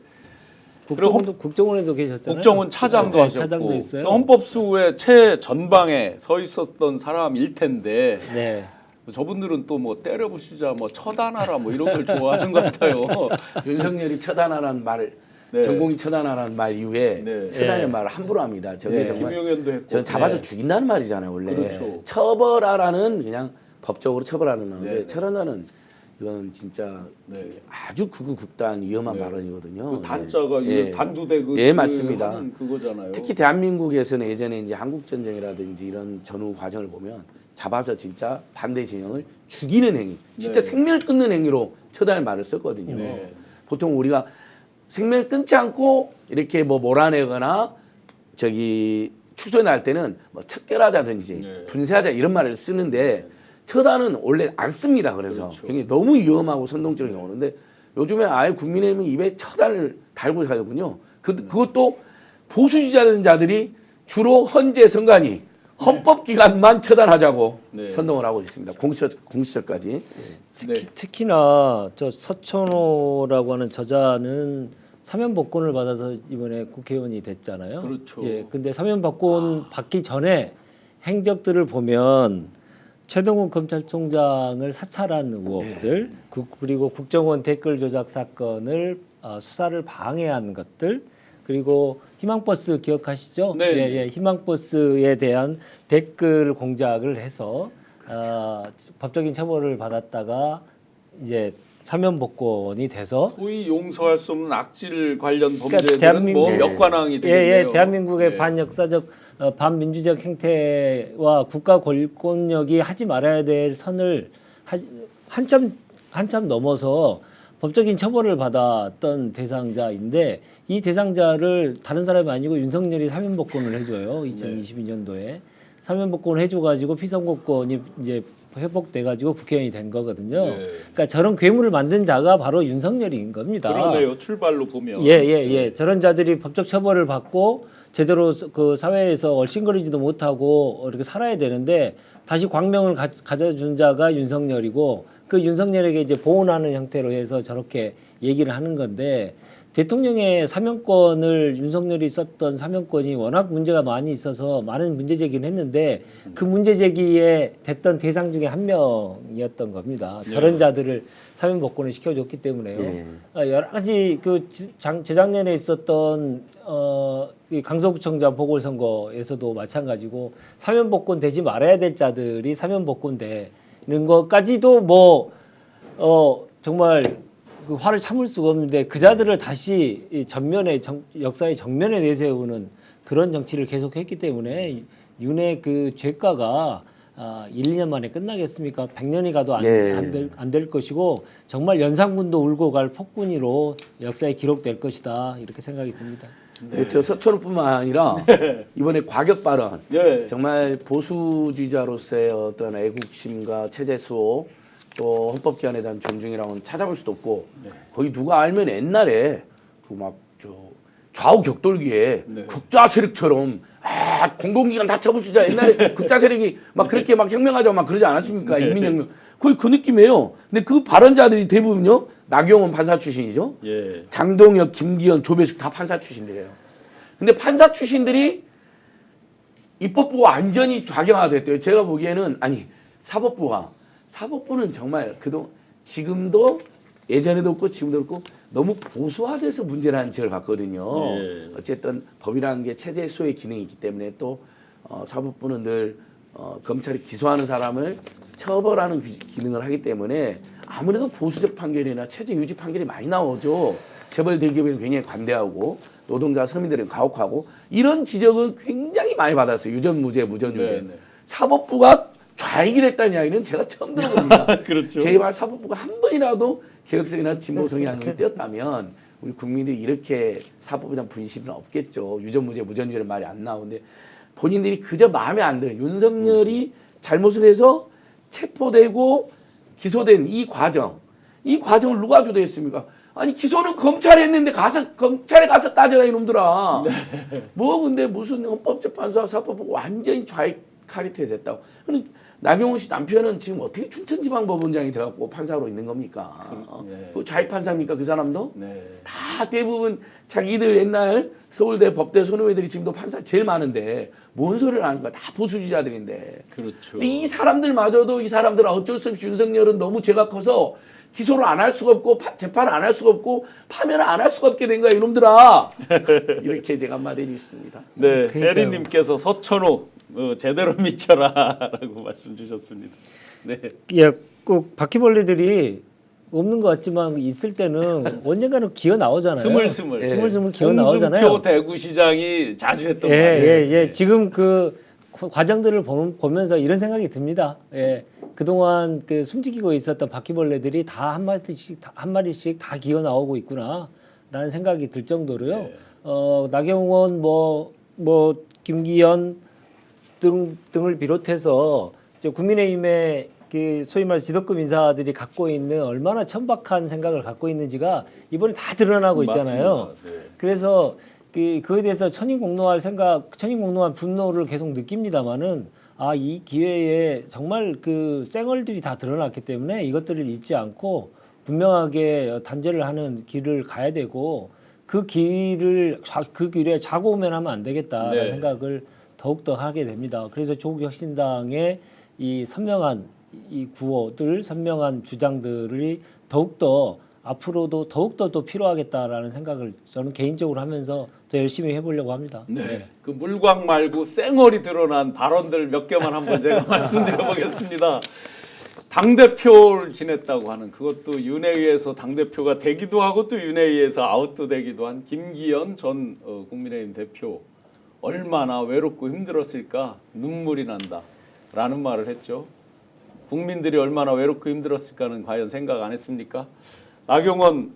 국정원에도 계셨잖아요. 국정원 차장도 네, 하셨고 차장도 있어요. 헌법수호의 최전방에 서 있었던 사람일 텐데 네. 저분들은 또 뭐 때려 부수자, 뭐 처단하라 뭐 이런 걸 좋아하는 것 같아요. 윤석열이 처단하라는 말, 네. 전공이 처단하라는 말 이후에 네. 처단의 네. 말을 함부로 합니다. 저게 네. 정말 김용현도 했고. 전 잡아서 네. 죽인다는 말이잖아요. 원래 그렇죠. 처벌하라는 그냥 법적으로 처벌하는 건데 네. 처단하는 이건 진짜 네. 아주 극우극단 위험한 네. 발언이거든요. 그 단자가 예. 이 단두대 그 예, 맞습니다. 하는 그거잖아요. 특히 대한민국에서는 예전에 이제 한국 전쟁이라든지 이런 전후 과정을 보면 잡아서 진짜 반대 진영을 죽이는 행위, 진짜 네. 생명을 끊는 행위로 처단의 말을 썼거든요. 네. 보통 우리가 생명을 끊지 않고 이렇게 뭐 몰아내거나 저기 축소날 때는 뭐 척결하자든지 네. 분쇄하자 이런 말을 쓰는데 처단은 원래 안 씁니다. 그래서 그렇죠. 굉장히 너무 위험하고 선동적인 경우인데 요즘에 아예 국민의힘은 입에 처단을 달고 살군요. 그것도 보수주의자는 자들이 주로 헌재 선관위 헌법기관만 처단하자고 네. 선동을 하고 있습니다. 공수처까지. 특히나 저 서천호라고 하는 저자는 사면 복권을 받아서 이번에 국회의원이 됐잖아요. 그렇죠. 예, 근데 사면 복권 받기 전에 행적들을 보면 최동훈 검찰총장을 사찰한 의혹들, 그리고 국정원 댓글 조작 사건을 수사를 방해한 것들, 그리고 희망버스 기억하시죠? 네. 예, 예, 희망버스에 대한 댓글 공작을 해서 법적인 처벌을 받았다가 이제 사면 복권이 돼서 소위 용서할 수 없는 악질 관련 그러니까 범죄들은 뭐 대한민국- 역관왕이 되겠네요. 예, 대한민국의 네. 반역사적 반민주적 행태와 국가 권력이 하지 말아야 될 선을 한참 넘어서 법적인 처벌을 받았던 대상자인데 이 대상자를 다른 사람이 아니고 윤석열이 사면복권을 해줘요. 2022년도에 사면복권을 해줘가지고 피선거권이 이제 회복돼가지고 국회의원이 된 거거든요. 네. 그러니까 저런 괴물을 만든 자가 바로 윤석열인 겁니다. 그러네요. 출발로 보면. 예. 저런 자들이 법적 처벌을 받고 제대로 그 사회에서 얼씬거리지도 못하고 이렇게 살아야 되는데 다시 광명을 가져준 자가 윤석열이고 그 윤석열에게 이제 보온하는 형태로 해서 저렇게 얘기를 하는 건데 대통령의 사면권을 윤석열이 썼던 사면권이 워낙 문제가 많이 있어서 많은 문제 제기는 했는데 그 문제 제기에 됐던 대상 중에 한 명이었던 겁니다. 저런 자들을 사면 복권을 시켜줬기 때문에요. 예. 여러 가지 그 재작년에 있었던 이 강서구청장 보궐선거에서도 마찬가지고 사면 복권 되지 말아야 될 자들이 사면 복권 되는 것까지도 뭐 정말 그 화를 참을 수가 없는데 그 자들을 다시 이 전면에 역사의 정면에 내세우는 그런 정치를 계속했기 때문에 윤의 그 죄가가 1, 2년 만에 끝나겠습니까? 100년이 가도 안 될 것이고 정말 연산군도 울고 갈 폭군이로 역사에 기록될 것이다 이렇게 생각이 듭니다. 저 서천호뿐만 아니라 이번에 과격 발언, 네. 정말 보수주의자로서의 어떤 애국심과 체제 수호, 또 헌법기관에 대한 존중이랑은 찾아볼 수도 없고 거기 누가 알면 옛날에 그 막 저 좌우 격돌기에 네. 국자 세력처럼 공공기관 다 쳐부수자 옛날에 국자 세력이 막 그렇게 막 혁명하자고 막 그러지 않았습니까? 인민혁명 거의 그 느낌이에요. 근데 그 발언자들이 대부분요 나경원 판사 출신이죠. 예. 장동혁, 김기현, 조배식 다 판사 출신들이에요. 근데 판사 출신들이 입법부가 완전히 좌경화됐대요. 제가 보기에는 아니 사법부는 정말 그동안 지금도 예전에도 없고 지금도 없고 너무 보수화돼서 문제라는 지적을 받거든요. 예. 어쨌든 법이라는 게 체제 수호의 기능이 있기 때문에 또 사법부는 늘 검찰이 기소하는 사람을 처벌하는 기능을 하기 때문에 아무래도 보수적 판결이나 체제 유지 판결이 많이 나오죠. 재벌 대기업에는 굉장히 관대하고 노동자 서민들은 가혹하고 이런 지적은 굉장히 많이 받았어요. 유전무죄, 무전유죄. 네, 네. 사법부가 좌익이 됐다는 이야기는 제가 처음 들어봅니다. 그렇죠. 제발 사법부가 한 번이라도 개혁성이나 진보 성향을 띄었다면 우리 국민들이 이렇게 사법부에 대한 분실은 없겠죠. 유전무죄, 무전유죄는 말이 안 나오는데 본인들이 그저 마음에 안 드는 윤석열이 잘못을 해서 체포되고 기소된 이 과정을 누가 주도했습니까? 아니 기소는 검찰이 했는데 검찰에 가서 따져라 이놈들아. 뭐 근데 무슨 헌법재판소와 사법부가 완전히 좌익 카리트에 됐다고. 그럼 나경원 씨 남편은 지금 어떻게 춘천지방법원장이 돼갖고 판사로 있는 겁니까? 그 좌익 판사입니까 그 사람도? 네. 다 대부분 자기들 옛날 서울대 법대 손후배들이 지금도 판사 제일 많은데 뭔 소리를 하는 거야? 다 보수주의자들인데. 그렇죠. 근데 이 사람들마저도 이 사람들은 어쩔 수 없이 윤석열은 너무 죄가 커서 기소를 안 할 수가 없고 재판을 안 할 수가 없고 파면을 안 할 수가 없게 된 거야 이놈들아. 이렇게 제가 한마디 해주겠습니다. 네, 그러니까요. 혜리님께서 서천호 제대로 미쳐라라고 말씀 주셨습니다. 네, 예, 꼭 바퀴벌레들이 없는 것 같지만 있을 때는 언젠가는 기어 나오잖아요. 스물스물. 스물스물 기어 나오잖아요. 홍준표 대구시장이 자주 했던 예, 말이에요. 예, 예. 지금 그 과정들을 보면서 이런 생각이 듭니다. 예. 그동안 그 숨지기고 있었던 바퀴벌레들이 다 한 마리씩 다 기어 나오고 있구나라는 생각이 들 정도로요. 네. 나경원 뭐 김기현 등을 비롯해서 이제 국민의힘의 그 소위 말 지도급 인사들이 갖고 있는 얼마나 천박한 생각을 갖고 있는지가 이번에 다 드러나고 있잖아요. 맞습니다. 네. 그래서 그거에 대해서 천인공노한 분노를 계속 느낍니다만은 이 기회에 정말 그 쌩얼들이 다 드러났기 때문에 이것들을 잊지 않고 분명하게 단죄를 하는 길을 가야 되고 그 길에 자고 오면 하면 안 되겠다라는 네. 생각을 더욱더 하게 됩니다. 그래서 조국혁신당의 이 선명한 이 구호들, 선명한 주장들이 더욱더 앞으로도 더욱더 또 필요하겠다라는 생각을 저는 개인적으로 하면서 더 열심히 해보려고 합니다. 네. 그 물광 말고 쌩얼이 드러난 발언들 몇 개만 한번 제가 말씀드려보겠습니다. 당대표를 지냈다고 하는 그것도 윤회의에서 당대표가 되기도 하고 또 윤회의에서 아웃도 되기도 한 김기현 전 국민의힘 대표 얼마나 외롭고 힘들었을까 눈물이 난다 라는 말을 했죠. 국민들이 얼마나 외롭고 힘들었을까는 과연 생각 안 했습니까? 나경원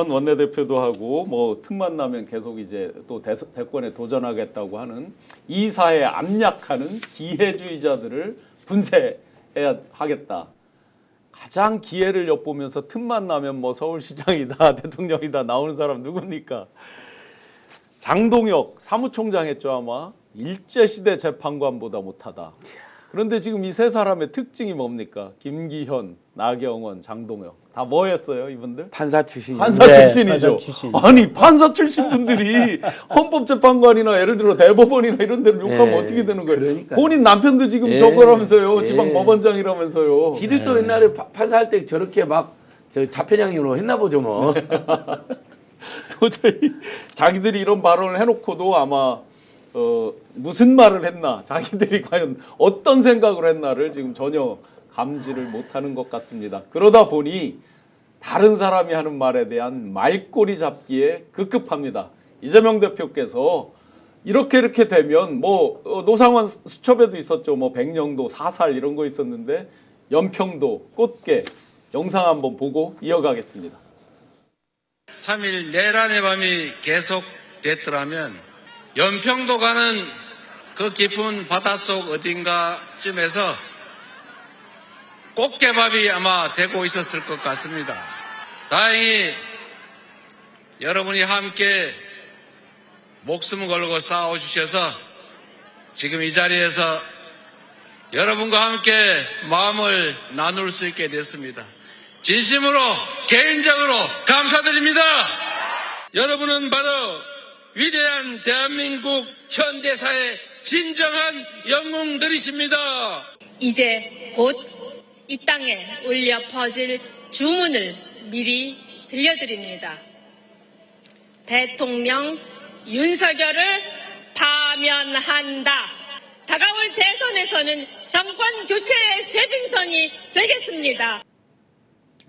원내대표도 하고 뭐 틈만 나면 계속 이제 또 대권에 도전하겠다고 하는 이 사회에 압력하는 기회주의자들을 분쇄해야 하겠다. 가장 기회를 엿보면서 틈만 나면 뭐 서울시장이다 대통령이다 나오는 사람 누굽니까? 장동혁 사무총장 했죠 아마. 일제시대 재판관보다 못하다. 그런데 지금 이 세 사람의 특징이 뭡니까? 김기현, 나경원, 장동혁 다 뭐 했어요 이분들? 판사 출신이. 판사 네, 출신이죠. 판사 출신. 아니 판사 출신 분들이 헌법재판관이나 예를 들어 대법원이나 이런 데를 욕하면 네, 어떻게 되는 거예요? 그러니까요. 본인 남편도 지금 네, 저거라면서요. 네. 지방법원장이라면서요. 지들도 옛날에 판사할 때 저렇게 막 저 자편향으로 했나 보죠 뭐. 도저히 자기들이 이런 발언을 해놓고도 아마 무슨 말을 했나 자기들이 과연 어떤 생각을 했나를 지금 전혀 감지를 못하는 것 같습니다. 그러다 보니 다른 사람이 하는 말에 대한 말꼬리 잡기에 급급합니다. 이재명 대표께서 이렇게 되면 뭐 노상원 수첩에도 있었죠. 뭐 백령도 사살 이런 거 있었는데 연평도 꽃게 영상 한번 보고 이어가겠습니다. 3일 내란의 밤이 계속됐더라면 연평도 가는 그 깊은 바닷속 어딘가쯤에서 꽃게밥이 아마 되고 있었을 것 같습니다. 다행히 여러분이 함께 목숨을 걸고 싸워주셔서 지금 이 자리에서 여러분과 함께 마음을 나눌 수 있게 됐습니다. 진심으로 개인적으로 감사드립니다. 여러분은 바로 위대한 대한민국 현대사의 진정한 영웅들이십니다. 이제 곧 이 땅에 울려 퍼질 주문을 미리 들려드립니다. 대통령 윤석열을 파면한다. 다가올 대선에서는 정권 교체의 쇄빙선이 되겠습니다.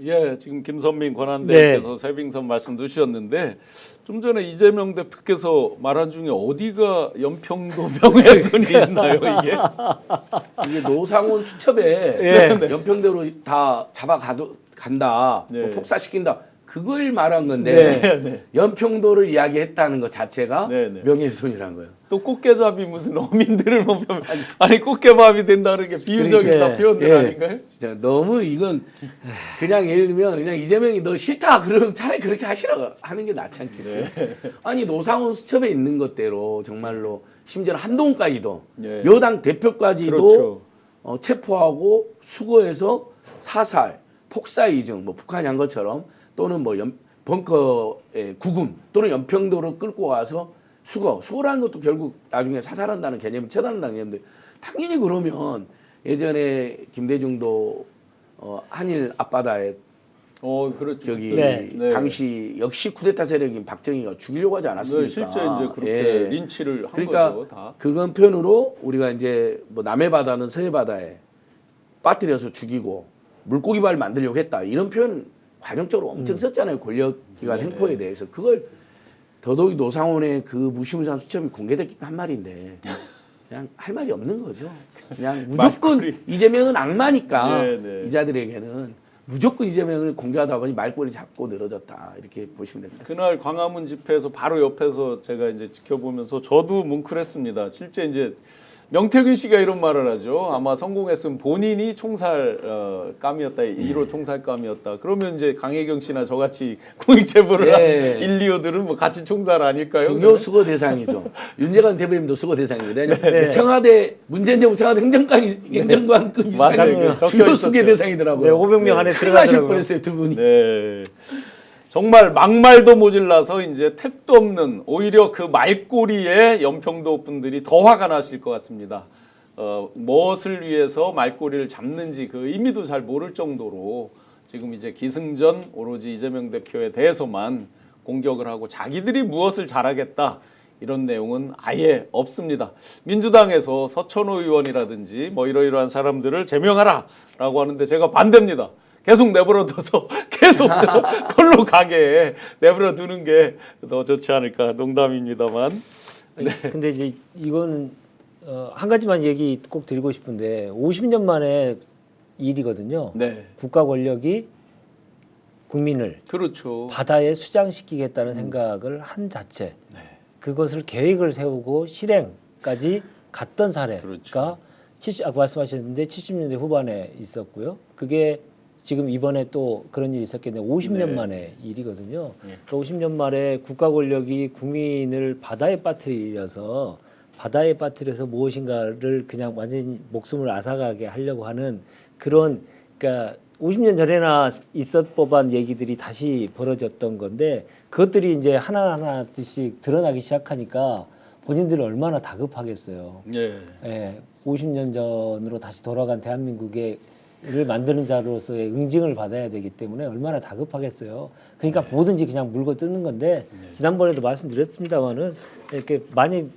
예, 지금 김선민 권한대행께서 쇄빙선 말씀 주셨는데 좀 전에 이재명 대표께서 말한 중에 어디가 연평도 명예훼손이 있나요, 이게? 이게 노상훈 수첩에 예. 연평도로 다 간다, 네. 뭐 폭사시킨다. 그걸 말한 건데 네, 네. 연평도를 이야기했다는 것 자체가 네, 네. 명예훼손이라는 거예요. 또 꽃게잡이 무슨 어민들을 보면 아니 꽃게밥이 된다는 게 비유적인 그러니까, 표현들 예. 아닌가요? 진짜 너무 이건 그냥 예를 들면 그냥 이재명이 너 싫다 그러면 차라리 그렇게 하시라고 하는 게 낫지 않겠어요? 네. 아니 노상훈 수첩에 있는 것대로 정말로 심지어 한동훈까지도 네. 여당 대표까지도 그렇죠. 체포하고 수거해서 사살, 폭사 이중, 뭐 북한이 한 것처럼 또는 뭐 벙커의 구금 또는 연평도로 끌고 와서 수거라는 것도 결국 나중에 사살한다는 개념을 처단한다는 개념인데 당연히 그러면 예전에 김대중도 한일 앞바다에 그렇죠. 저기 네. 네. 당시 역시 쿠데타 세력인 박정희가 죽이려고 하지 않았습니까? 네, 실제 이제 그렇게 예. 린치를 한 그러니까 거죠, 다. 그건 편으로 우리가 이제 뭐 남해 바다는 서해 바다에 빠뜨려서 죽이고 물고기발 만들려고 했다 이런 표현 관용적으로 엄청 썼잖아요. 권력기관 네. 행포에 대해서 그걸 더더욱 노상훈의 그 무시무시한 수첩이 공개됐기 한 말인데 그냥 할 말이 없는 거죠. 그냥 무조건 말꼬리. 이재명은 악마니까 네, 네. 이자들에게는 무조건 이재명을 공개하다 보니 말꼬리 잡고 늘어졌다 이렇게 보시면 됩니다. 그날 광화문 집회에서 바로 옆에서 제가 이제 지켜보면서 저도 뭉클했습니다. 실제 이제 명태균 씨가 이런 말을 하죠. 아마 성공했으면 본인이 총살 감이었다, 1호 총살감이었다. 그러면 이제 강혜경 씨나 저같이 공익제보를 한 예. 1, 2호들은 뭐 같이 총살 아닐까요? 중요 수거 대상이죠. 윤재관 대표님도 수거 대상입니다. 네. 청와대 문재인 정부 청와대 행정관급 맞아요. 이상의 적혀 중요 있었죠. 수계 대상이더라고요. 네, 500명 안에 큰일 나실 들어가더라고요. 뻔했어요 두 분이. 네. 정말 막말도 모질라서 이제 택도 없는 오히려 그 말꼬리에 연평도 분들이 더 화가 나실 것 같습니다. 무엇을 위해서 말꼬리를 잡는지 그 의미도 잘 모를 정도로 지금 이제 기승전 오로지 이재명 대표에 대해서만 공격을 하고 자기들이 무엇을 잘하겠다 이런 내용은 아예 없습니다. 민주당에서 서천호 의원이라든지 뭐 이러이러한 사람들을 제명하라라고 하는데 제가 반대입니다. 계속 내버려둬서 계속 걸로 가게 내버려 두는 게 더 좋지 않을까 농담입니다만. 근데 이제 이거는 한 가지만 얘기 꼭 드리고 싶은데 50년 만에 일이거든요. 네, 국가 권력이 국민을 그렇죠. 바다에 수장시키겠다는 생각을 한 자체, 네. 그것을 계획을 세우고 실행까지 갔던 사례가 그렇죠. 아까 말씀하셨는데 70년대 후반에 있었고요. 그게 지금 이번에 또 그런 일이 있었겠네요. 50년 네. 만에 일이거든요. 네. 그 50년 만에 국가 권력이 국민을 바다에 빠뜨려서 무엇인가를 그냥 완전히 목숨을 앗아가게 하려고 하는 그런, 그러니까 50년 전에나 있었 법한 얘기들이 다시 벌어졌던 건데 그것들이 이제 하나하나씩 드러나기 시작하니까 본인들은 얼마나 다급하겠어요. 네. 예, 50년 전으로 다시 돌아간 대한민국을 만드는 자로서의 응징을 받아야 되기 때문에 얼마나 다급하겠어요. 그러니까 뭐든지 그냥 물고 뜯는 건데 지난번에도 말씀드렸습니다마는 이렇게 많이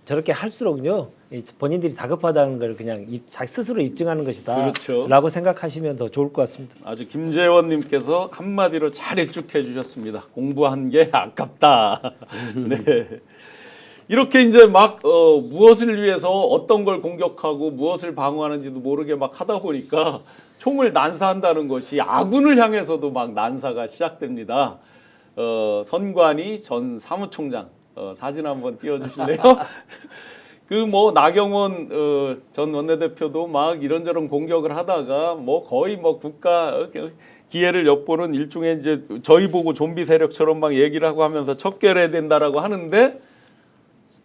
저렇게 할수록요 본인들이 다급하다는 걸 그냥 자기 스스로 입증하는 것이다라고 그렇죠. 생각하시면 더 좋을 것 같습니다. 아주 김재원님께서 한마디로 잘 일축해 주셨습니다. 공부한 게 아깝다. 네. 이렇게 이제 막 무엇을 위해서 어떤 걸 공격하고 무엇을 방어하는지도 모르게 막 하다 보니까 총을 난사한다는 것이 아군을 향해서도 막 난사가 시작됩니다. 선관위 전 사무총장 사진 한번 띄워주실래요? 그 뭐 나경원 전 원내대표도 막 이런저런 공격을 하다가 뭐 거의 뭐 국가 기회를 엿보는 일종의 이제 저희 보고 좀비 세력처럼 막 얘기를 하고 하면서 척결해야 된다라고 하는데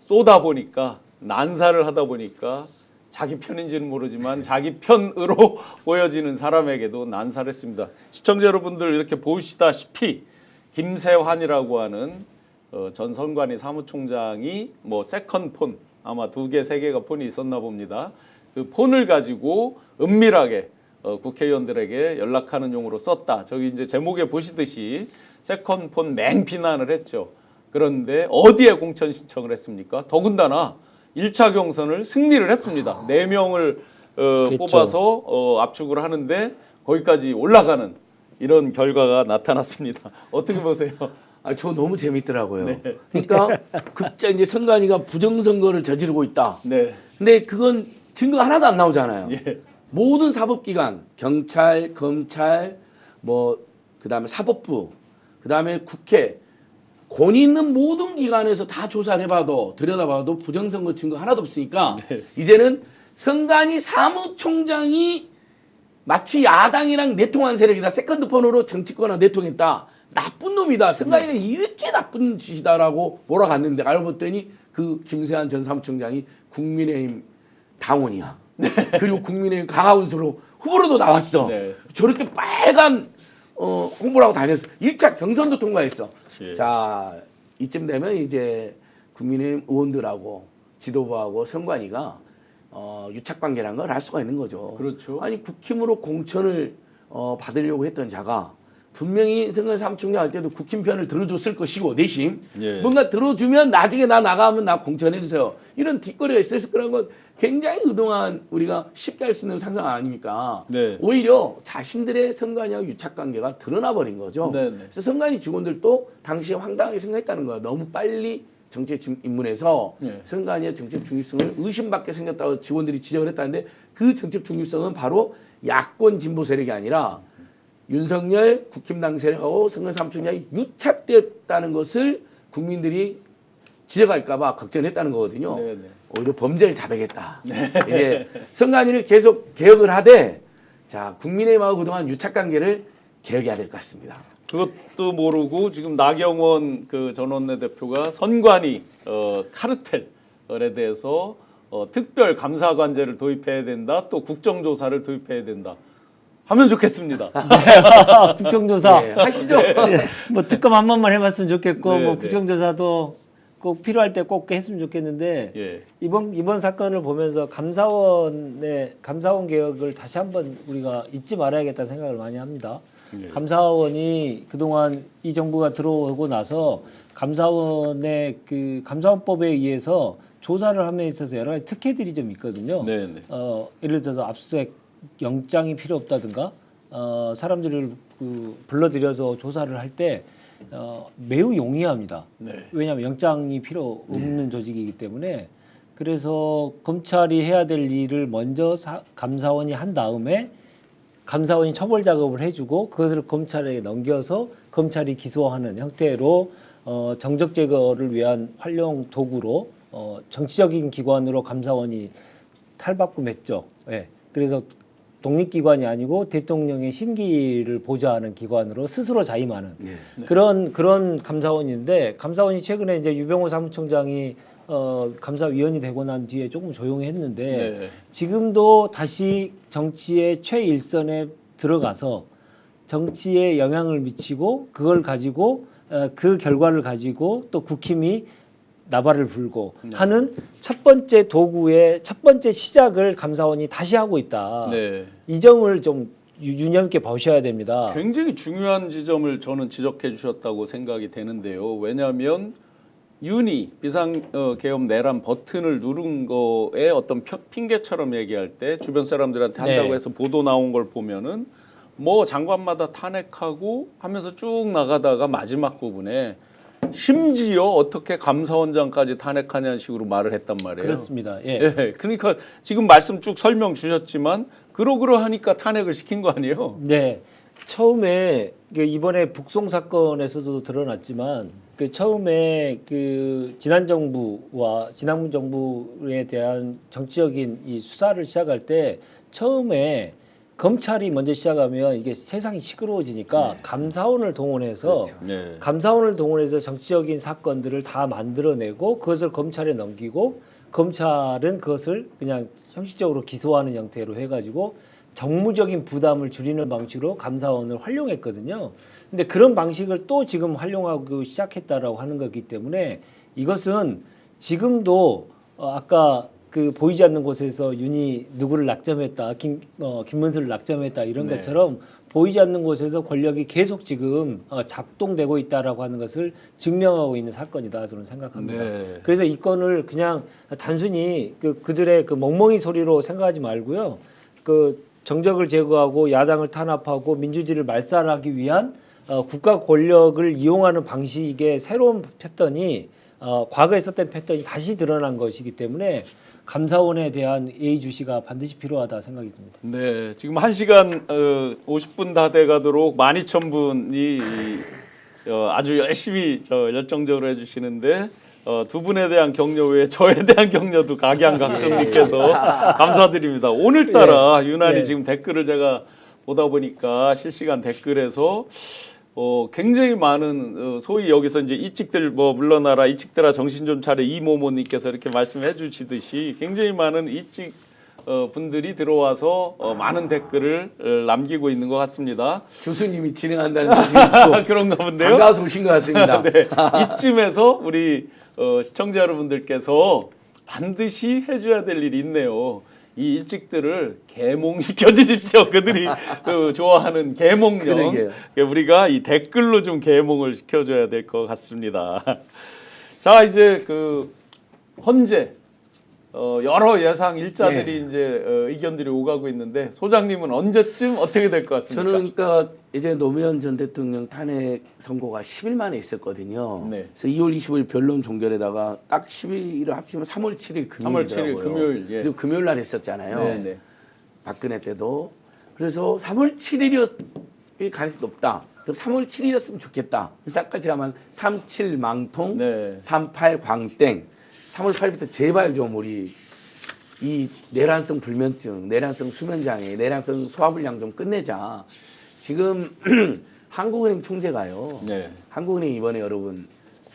쏘다 보니까 난사를 하다 보니까 자기 편인지는 모르지만 자기 편으로 보여지는 사람에게도 난사를 했습니다. 시청자 여러분들 이렇게 보시다시피 김세환이라고 하는 전 선관위 사무총장이 뭐 세컨폰 아마 2개, 3개가 폰이 있었나 봅니다. 그 폰을 가지고 은밀하게 국회의원들에게 연락하는 용으로 썼다. 저기 이제 제목에 보시듯이 세컨폰 맹비난을 했죠. 그런데 어디에 공천 신청을 했습니까? 더군다나 1차 경선을 승리를 했습니다. 4명을 그렇죠. 뽑아서 압축을 하는데 거기까지 올라가는 이런 결과가 나타났습니다. 어떻게 보세요? 아, 저 너무 재밌더라고요. 그러니까 급자 이제 선관위가 부정선거를 저지르고 있다. 네. 근데 그건 증거 하나도 안 나오잖아요. 예. 모든 사법기관, 경찰, 검찰, 뭐 그다음에 사법부, 그다음에 국회, 권위 있는 모든 기관에서 다 조사를 해봐도 들여다봐도 부정선거 증거 하나도 없으니까 이제는 선관위 사무총장이 마치 야당이랑 내통한 세력이다. 세컨드폰으로 정치권과 내통했다. 나쁜 놈이다. 선관위가 이렇게 나쁜 짓이다라고 몰아갔는데 알고 봤더니 그 김세환 전 사무총장이 국민의힘 당원이야. 그리고 국민의힘 강하운수로 후보로도 나왔어. 네. 저렇게 빨간 홍보를 하고 다녔어. 1차 경선도 통과했어. 예. 자, 이쯤 되면 이제 국민의힘 의원들하고 지도부하고 선관위가 유착관계라는 걸 알 수가 있는 거죠. 그렇죠. 아니 국힘으로 공천을 받으려고 했던 자가 분명히 선관위 사무총장 할 때도 국힘 편을 들어줬을 것이고 내심 예. 뭔가 들어주면 나중에 나 나가면 나 공천해 주세요. 이런 뒷거리가 있을 거라는 건 굉장히 그동안 우리가 쉽게 할 수 있는 상상 아닙니까? 네. 오히려 자신들의 선관위하고 유착관계가 드러나 버린 거죠. 네, 네. 그래서 선관위 직원들도 당시에 황당하게 생각했다는 거예요. 너무 빨리 정치에 입문해서 네. 선관위의 정책 중립성을 의심받게 생겼다고 직원들이 지적을 했다는데 그 정책 중립성은 바로 야권 진보 세력이 아니라 윤석열 국힘당 세력하고 선관 사무총장이 유착되었다는 것을 국민들이 지적할까 봐 걱정했다는 거거든요. 네, 네. 오히려 범죄를 자백했다. 이제 선관위를 계속 개혁을 하되 자 국민의힘하고 그동안 유착관계를 개혁해야 될 것 같습니다. 그것도 모르고 지금 나경원 그 전 원내대표가 선관위 카르텔에 대해서 특별 감사관제를 도입해야 된다. 또 국정조사를 도입해야 된다. 하면 좋겠습니다. 국정조사 네, 하시죠. 뭐 특검 한 번만 해봤으면 좋겠고 네, 뭐 네. 국정조사도 꼭 필요할 때 꼭 했으면 좋겠는데 예. 이번 사건을 보면서 감사원 개혁을 다시 한번 우리가 잊지 말아야겠다는 생각을 많이 합니다. 네. 감사원이 그동안 이 정부가 들어오고 나서 감사원의 그 감사원법에 의해서 조사를 함에 있어서 여러 가지 특혜들이 좀 있거든요. 네, 네. 예를 들어서 압수수색 영장이 필요 없다든가 사람들을 불러들여서 조사를 할 때 매우 용이합니다. 네. 왜냐하면 영장이 필요 없는 조직이기 때문에 그래서 검찰이 해야 될 일을 먼저 감사원이 한 다음에 감사원이 처벌 작업을 해주고 그것을 검찰에게 넘겨서 검찰이 기소하는 형태로 정적 제거를 위한 활용 도구로 정치적인 기관으로 감사원이 탈바꿈했죠. 예. 그래서 독립기관이 아니고 대통령의 심기를 보좌하는 기관으로 스스로 자임하는 그런 감사원인데 감사원이 최근에 이제 유병호 사무총장이 감사위원이 되고 난 뒤에 조금 조용히 했는데 네. 지금도 다시 정치의 최일선에 들어가서 정치에 영향을 미치고 그걸 가지고 그 결과를 가지고 또 국힘이 나발을 불고 하는 첫 번째 도구의 첫 번째 시작을 감사원이 다시 하고 있다. 네. 이 점을 좀 유념있게 보셔야 됩니다. 굉장히 중요한 지점을 저는 지적해 주셨다고 생각이 되는데요. 왜냐하면 윤희 비상계엄 내란 버튼을 누른 거에 어떤 핑계처럼 얘기할 때 주변 사람들한테 한다고 네. 해서 보도 나온 걸 보면은 뭐 장관마다 탄핵하고 하면서 쭉 나가다가 마지막 부분에 심지어 어떻게 감사원장까지 탄핵하냐는 식으로 말을 했단 말이에요. 그렇습니다. 예. 예, 그러니까 지금 말씀 쭉 설명 주셨지만 그러하니까 탄핵을 시킨 거 아니에요? 네. 처음에 이번에 북송 사건에서도 드러났지만 처음에 지난 정부와 지난문 정부에 대한 정치적인 이 수사를 시작할 때 처음에 검찰이 먼저 시작하면 이게 세상이 시끄러워지니까 감사원을 동원해서 네. 감사원을 동원해서 정치적인 사건들을 다 만들어내고 그것을 검찰에 넘기고 검찰은 그것을 그냥 형식적으로 기소하는 형태로 해가지고 정무적인 부담을 줄이는 방식으로 감사원을 활용했거든요. 근데 그런 방식을 또 지금 활용하고 시작했다라고 하는 거기 때문에 이것은 지금도 아까 보이지 않는 곳에서 윤이 누구를 낙점했다, 김문수를 낙점했다 이런 네. 것처럼 보이지 않는 곳에서 권력이 계속 지금 작동되고 있다라고 하는 것을 증명하고 있는 사건이다 저는 생각합니다. 네. 그래서 이 건을 그냥 단순히 그들의 멍멍이 소리로 생각하지 말고요. 정적을 제거하고 야당을 탄압하고 민주주의를 말살하기 위한 국가 권력을 이용하는 방식의 새로운 패턴이 과거에 있었던 패턴이 다시 드러난 것이기 때문에 감사원에 대한 예의주시가 반드시 필요하다 생각이 듭니다. 네, 지금 1시간 50분 다 돼가도록 12,000분이 아주 열심히 열정적으로 해주시는데 두 분에 대한 격려 외에 저에 대한 격려도 각양각종님께서 감사드립니다. 오늘따라 유난히 지금 댓글을 제가 보다 보니까 실시간 댓글에서 굉장히 많은 소위 여기서 이제 이찍들 물러나라 이찍들아 정신 좀 차려 이모모님께서 이렇게 말씀해 주시듯이 굉장히 많은 이찍 분들이 들어와서 많은 댓글을 남기고 있는 것 같습니다. 교수님이 진행한다는 소식이 있고 그런가 본데요. 반가워서 오신 것 같습니다. 네, 이쯤에서 우리 시청자 여러분들께서 반드시 해줘야 될 일이 있네요. 이 일찍들을 계몽시켜 주십시오. 그들이 좋아하는 계몽령. 그러게요. 우리가 이 댓글로 좀 계몽을 시켜줘야 될 것 같습니다. 자, 이제 헌재 여러 예상 일자들이 이제 의견들이 오가고 있는데 소장님은 언제쯤 어떻게 될 것 같습니까? 저는 그러니까 이제 노무현 전 대통령 탄핵 선고가 10일 만에 있었거든요. 네. 그래서 2월 25일 변론 종결에다가 딱 10일을 합치면 3월 7일 금요일이더라고요. 3월 7일 금요일, 예. 그리고 금요일 날 했었잖아요. 네, 네. 박근혜 때도. 그래서 3월 7일이었을 가능성이 높다. 그래서 3월 7일이었으면 좋겠다. 그래서 아까 제가 말한 37 망통, 네. 38 광땡, 3월 8일부터 제발 좀 우리 이 내란성 불면증, 내란성 수면장애, 내란성 소화불량 좀 끝내자. 지금 한국은행 총재가요. 네. 한국은행 이번에 여러분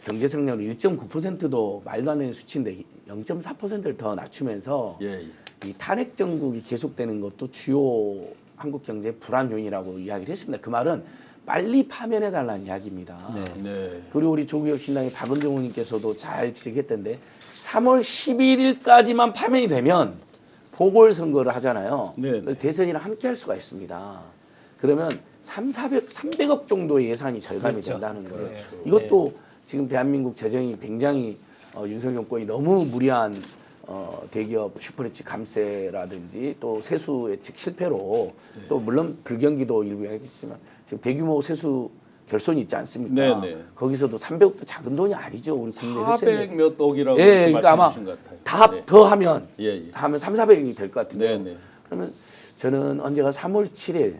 경제 성장률 1.9%도 말도 안 되는 수치인데 0.4%를 더 낮추면서 예. 이 탄핵 정국이 계속되는 것도 주요 한국 경제 불안 요인이라고 이야기를 했습니다. 그 말은 빨리 파면해 달라는 이야기입니다. 네. 그리고 우리 조국혁신당의 박은정 의원님께서도 잘 지적했던데 3월 11일까지만 파면이 되면 보궐선거를 하잖아요. 네. 대선이랑 함께 할 수가 있습니다. 그러면 300억 정도의 예산이 절감이 그렇죠. 된다는 거예요. 그렇죠. 이것도 지금 대한민국 재정이 굉장히 윤석열 정권이 너무 무리한 대기업 슈퍼리치 감세라든지 또 세수 예측 실패로 또 물론 불경기도 일부 영향이겠지만 지금 대규모 세수 결손이 있지 않습니까? 네, 네. 거기서도 300억도 작은 돈이 아니죠. 우리 국내 400 몇 억이라고 예, 이렇게 그러니까 아마 말씀 주신 것 같아요. 다 더 하면 예, 예. 다 하면 3,400억이 될 것 같은데요. 네, 네. 그러면 저는 언제가 3월 7일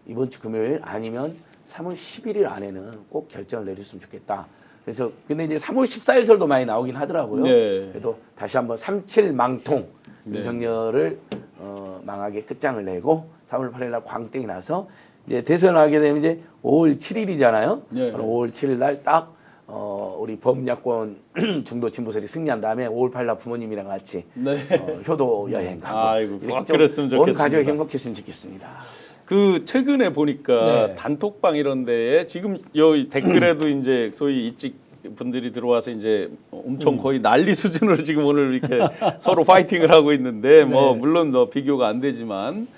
이번 주 금요일 아니면 3월 11일 안에는 꼭 결정을 내렸으면 좋겠다. 그래서 근데 이제 3월 14일 설도 많이 나오긴 하더라고요. 네. 그래도 다시 한번 37 망통 윤석열을 망하게 끝장을 내고 3월 8일 날 광땡이 나서 이제 대선을 하게 되면 이제 5월 7일이잖아요. 네. 5월 7일 날 딱 우리 범야권 중도 진보설이 승리한 다음에 5월 8일 날 부모님이랑 같이 네. 효도 여행 가고 아이고, 이렇게 꼭 좀 그랬으면 온 좋겠습니다. 가족이 행복했으면 좋겠습니다. 최근에 보니까 네. 단톡방 이런 데에 지금 여기 댓글에도 이제 소위 이직 분들이 들어와서 이제 엄청 거의 난리 수준으로 지금 오늘 이렇게 서로 파이팅을 하고 있는데 뭐 물론 비교가 안 되지만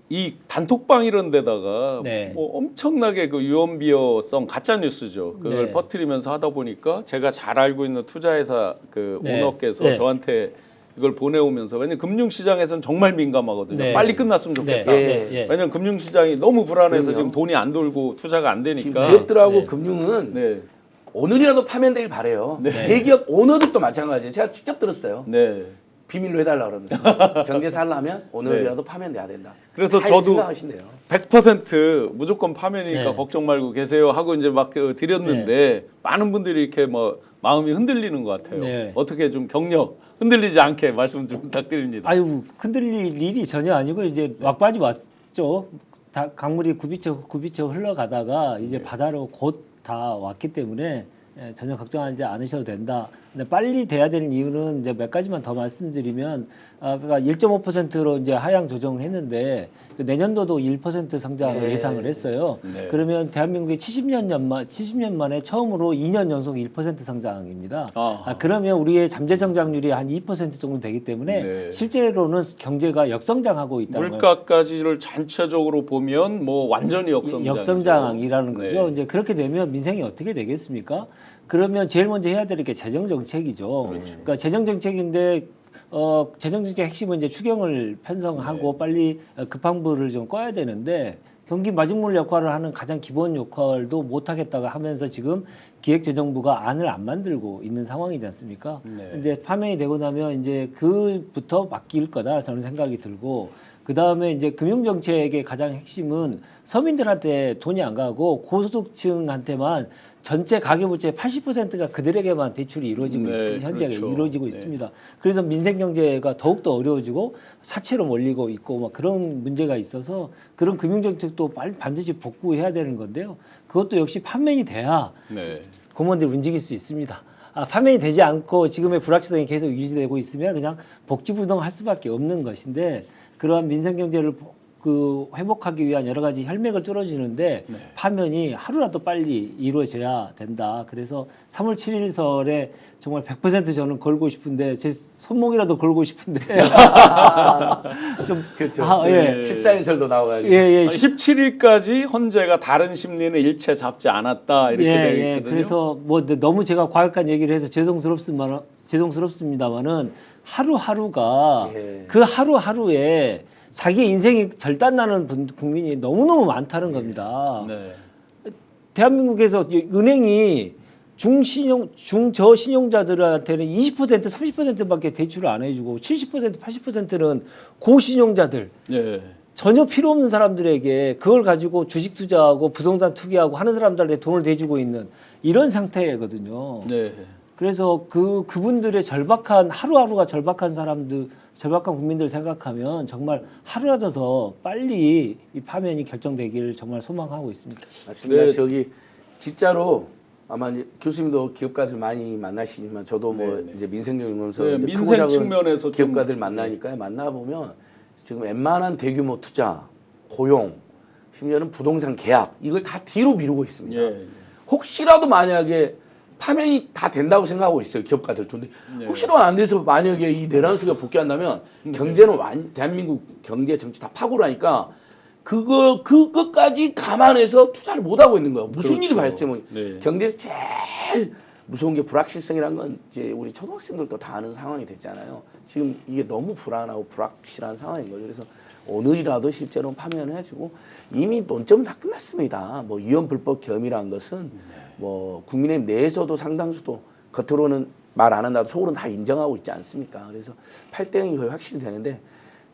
이 단톡방 이런 데다가 네. 뭐 엄청나게 유언비어성 가짜 뉴스죠. 그걸 네. 퍼뜨리면서 하다 보니까 제가 잘 알고 있는 투자회사 네. 오너께서 네. 저한테 이걸 보내오면서 왜냐면 금융시장에서는 정말 민감하거든요. 네. 빨리 끝났으면 좋겠다. 네. 왜냐면 금융시장이 너무 불안해서 그럼요. 지금 돈이 안 돌고 투자가 안 지금 되니까. 기업들하고 네. 금융은 네, 오늘이라도 파면되길 바래요. 네. 대기업 오너들도 마찬가지예요. 제가 직접 들었어요. 네, 비밀로 해달라 그러면서 경제 살려면 오늘이라도 파면돼야 된다. 그래서 다 저도 생각하신대요. 100% 무조건 파면이니까 네. 걱정 말고 계세요 하고 이제 막 드렸는데 많은 분들이 이렇게 뭐 마음이 흔들리는 것 같아요. 네. 어떻게 좀 격려 흔들리지 않게 말씀 좀 부탁드립니다. 아유 흔들릴 일이 전혀 아니고 이제 막바지 왔죠. 다 강물이 굽이쳐 흘러가다가 이제 바다로 곧 다 왔기 때문에 전혀 걱정하지 않으셔도 된다. 근데 빨리 돼야 되는 이유는 이제 몇 가지만 더 말씀드리면 그러니까 1.5%로 이제 하향 조정했는데 내년도도 1% 성장을 예상을 했어요. 네. 그러면 대한민국이 70년 만에 처음으로 2년 연속 1% 성장입니다. 아하. 그러면 우리의 잠재 성장률이 한 2% 정도 되기 때문에 네. 실제로는 경제가 역성장하고 있다는 거예요. 물가까지를 전체적으로 보면 뭐 완전히 역성장이라는 거죠. 네. 이제 그렇게 되면 민생이 어떻게 되겠습니까? 그러면 제일 먼저 해야 될 게 재정 정책이죠. 그러니까 재정 정책인데 재정 정책 핵심은 이제 추경을 편성하고 빨리 급항부를 좀 꺼야 되는데 경기 마중물 역할을 하는 가장 기본 역할도 못 하겠다가 하면서 지금 기획재정부가 안을 안 만들고 있는 상황이지 않습니까? 네. 이제 파면이 되고 나면 이제 그부터 바뀔 거다 저는 생각이 들고 그 다음에 이제 금융정책의 가장 핵심은 서민들한테 돈이 안 가고 고소득층한테만 전체 가계부채의 80%가 그들에게만 대출이 이루어지고 네, 있습니다. 현재 그렇죠. 이루어지고 네. 있습니다. 그래서 민생 경제가 더욱더 어려워지고 사채로 몰리고 있고 막 그런 문제가 있어서 그런 금융정책도 반드시 복구해야 되는 건데요. 그것도 역시 판면이 돼야 네. 공무원들이 움직일 수 있습니다. 판면이 되지 않고 지금의 불확실성이 계속 유지되고 있으면 그냥 복지부동할 수밖에 없는 것인데 그러한 민생 경제를 회복하기 위한 여러 가지 혈맥을 뚫어주는데 네. 파면이 하루라도 빨리 이루어져야 된다. 그래서 3월 7일설에 정말 100% 저는 걸고 싶은데 제 손목이라도 걸고 싶은데 좀 그렇죠. 예. 14일설도 나와가지고. 예. 17일까지 헌재가 다른 심리는 일체 잡지 않았다 이렇게 되어 있거든요. 그래서 뭐 너무 제가 과격한 얘기를 해서 죄송스럽습니다만은 하루하루가 예. 그 하루하루에 자기 인생이 절단나는 국민이 너무너무 많다는 겁니다. 네. 대한민국에서 은행이 중저신용자들한테는 20%, 30%밖에 대출을 안 해주고 70%, 80%는 고신용자들 네. 전혀 필요 없는 사람들에게 그걸 가지고 주식 투자하고 부동산 투기하고 하는 사람들한테 돈을 대주고 있는 이런 상태거든요. 네. 그래서 그분들의 하루하루가 절박한 국민들 생각하면 정말 하루라도 더 빨리 이 파면이 결정되기를 정말 소망하고 있습니다. 맞습니다. 네. 저기 진짜로 아마 이제 교수님도 기업가들 많이 만나시지만 저도 뭐 네. 이제 민생경영하면서 네, 이제 민생 크고 작은 측면에서 좀- 기업가들 만나니까요. 만나 보면 지금 웬만한 대규모 투자, 고용, 심지어는 부동산 계약 이걸 다 뒤로 미루고 있습니다. 예. 혹시라도 만약에 파면이 다 된다고 생각하고 있어요. 기업가들도. 근데 네. 혹시라도 안 돼서 만약에 이 내란수가 복귀한다면 경제는 대한민국 경제 정치 다 파고라니까 그것까지 감안해서 투자를 못 하고 있는 거예요. 무슨 그렇죠. 일이 발생하면 네. 경제에서 제일 무서운 게 불확실성이라는 건 이제 우리 초등학생들도 다 아는 상황이 됐잖아요. 지금 이게 너무 불안하고 불확실한 상황인 거죠. 그래서 오늘이라도 실제로 파면을 해주고 이미 논점은 다 끝났습니다. 뭐 위헌 불법 겸이라는 것은 뭐 국민의힘 내에서도 상당수도 겉으로는 말 안 한다고 속으로는 다 인정하고 있지 않습니까? 그래서 8대0이 거의 확실히 되는데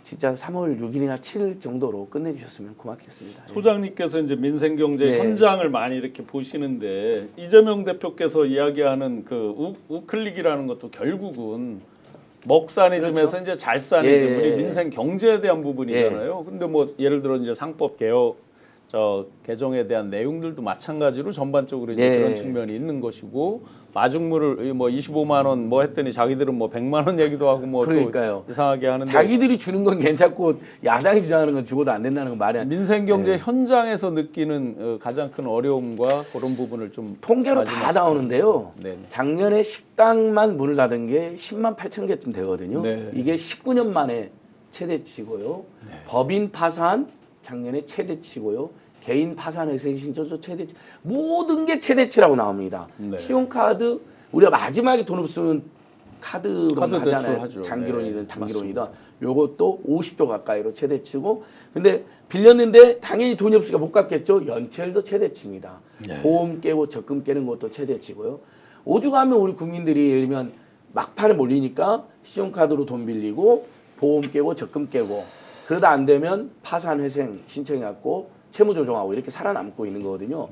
진짜 3월 6일이나 7일 정도로 끝내주셨으면 고맙겠습니다. 소장님께서 이제 민생경제 네. 현장을 많이 이렇게 보시는데 이재명 대표께서 이야기하는 그 우클릭이라는 것도 결국은 먹사니즘에서 이제 잘사니즘 그렇죠. 예. 우리 민생 경제에 대한 부분이잖아요. 근데 뭐 예를 들어 이제 상법 개혁 개정에 대한 내용들도 마찬가지로 전반적으로 이제 예. 그런 측면이 있는 것이고 마중물을 뭐 25만 원 뭐 했더니 자기들은 뭐 100만 원 얘기도 하고 뭐 그러니까요. 또 이상하게 하는데 자기들이 주는 건 괜찮고 야당이 주장하는 건 주고도 안 된다는 건 말이 안 돼. 민생 경제 현장에서 느끼는 가장 큰 어려움과 그런 부분을 좀 통계로 다 마지막 나오는데요. 네. 작년에 식당만 문을 닫은 게 10만 8천 개쯤 되거든요. 네. 이게 19년 만에 최대치고요. 법인 파산 작년에 최대치고요. 개인 파산에서의 신조조 최대치. 모든 게 최대치라고 나옵니다. 네. 신용카드 우리가 마지막에 돈 없으면 카드로 카드 하잖아요. 대출하죠. 장기론이든 네, 단기론이든 요것도 50조 가까이로 최대치고 근데 빌렸는데 당연히 돈이 없으니까 못 갚겠죠. 연체율도 최대치입니다. 네. 보험 깨고 적금 깨는 것도 최대치고요. 오죽하면 우리 국민들이 예를 들면 막판에 몰리니까 신용카드로 돈 빌리고 보험 깨고 적금 깨고 그러다 안 되면 파산회생 신청해갖고 채무조정하고 이렇게 살아남고 있는 거거든요.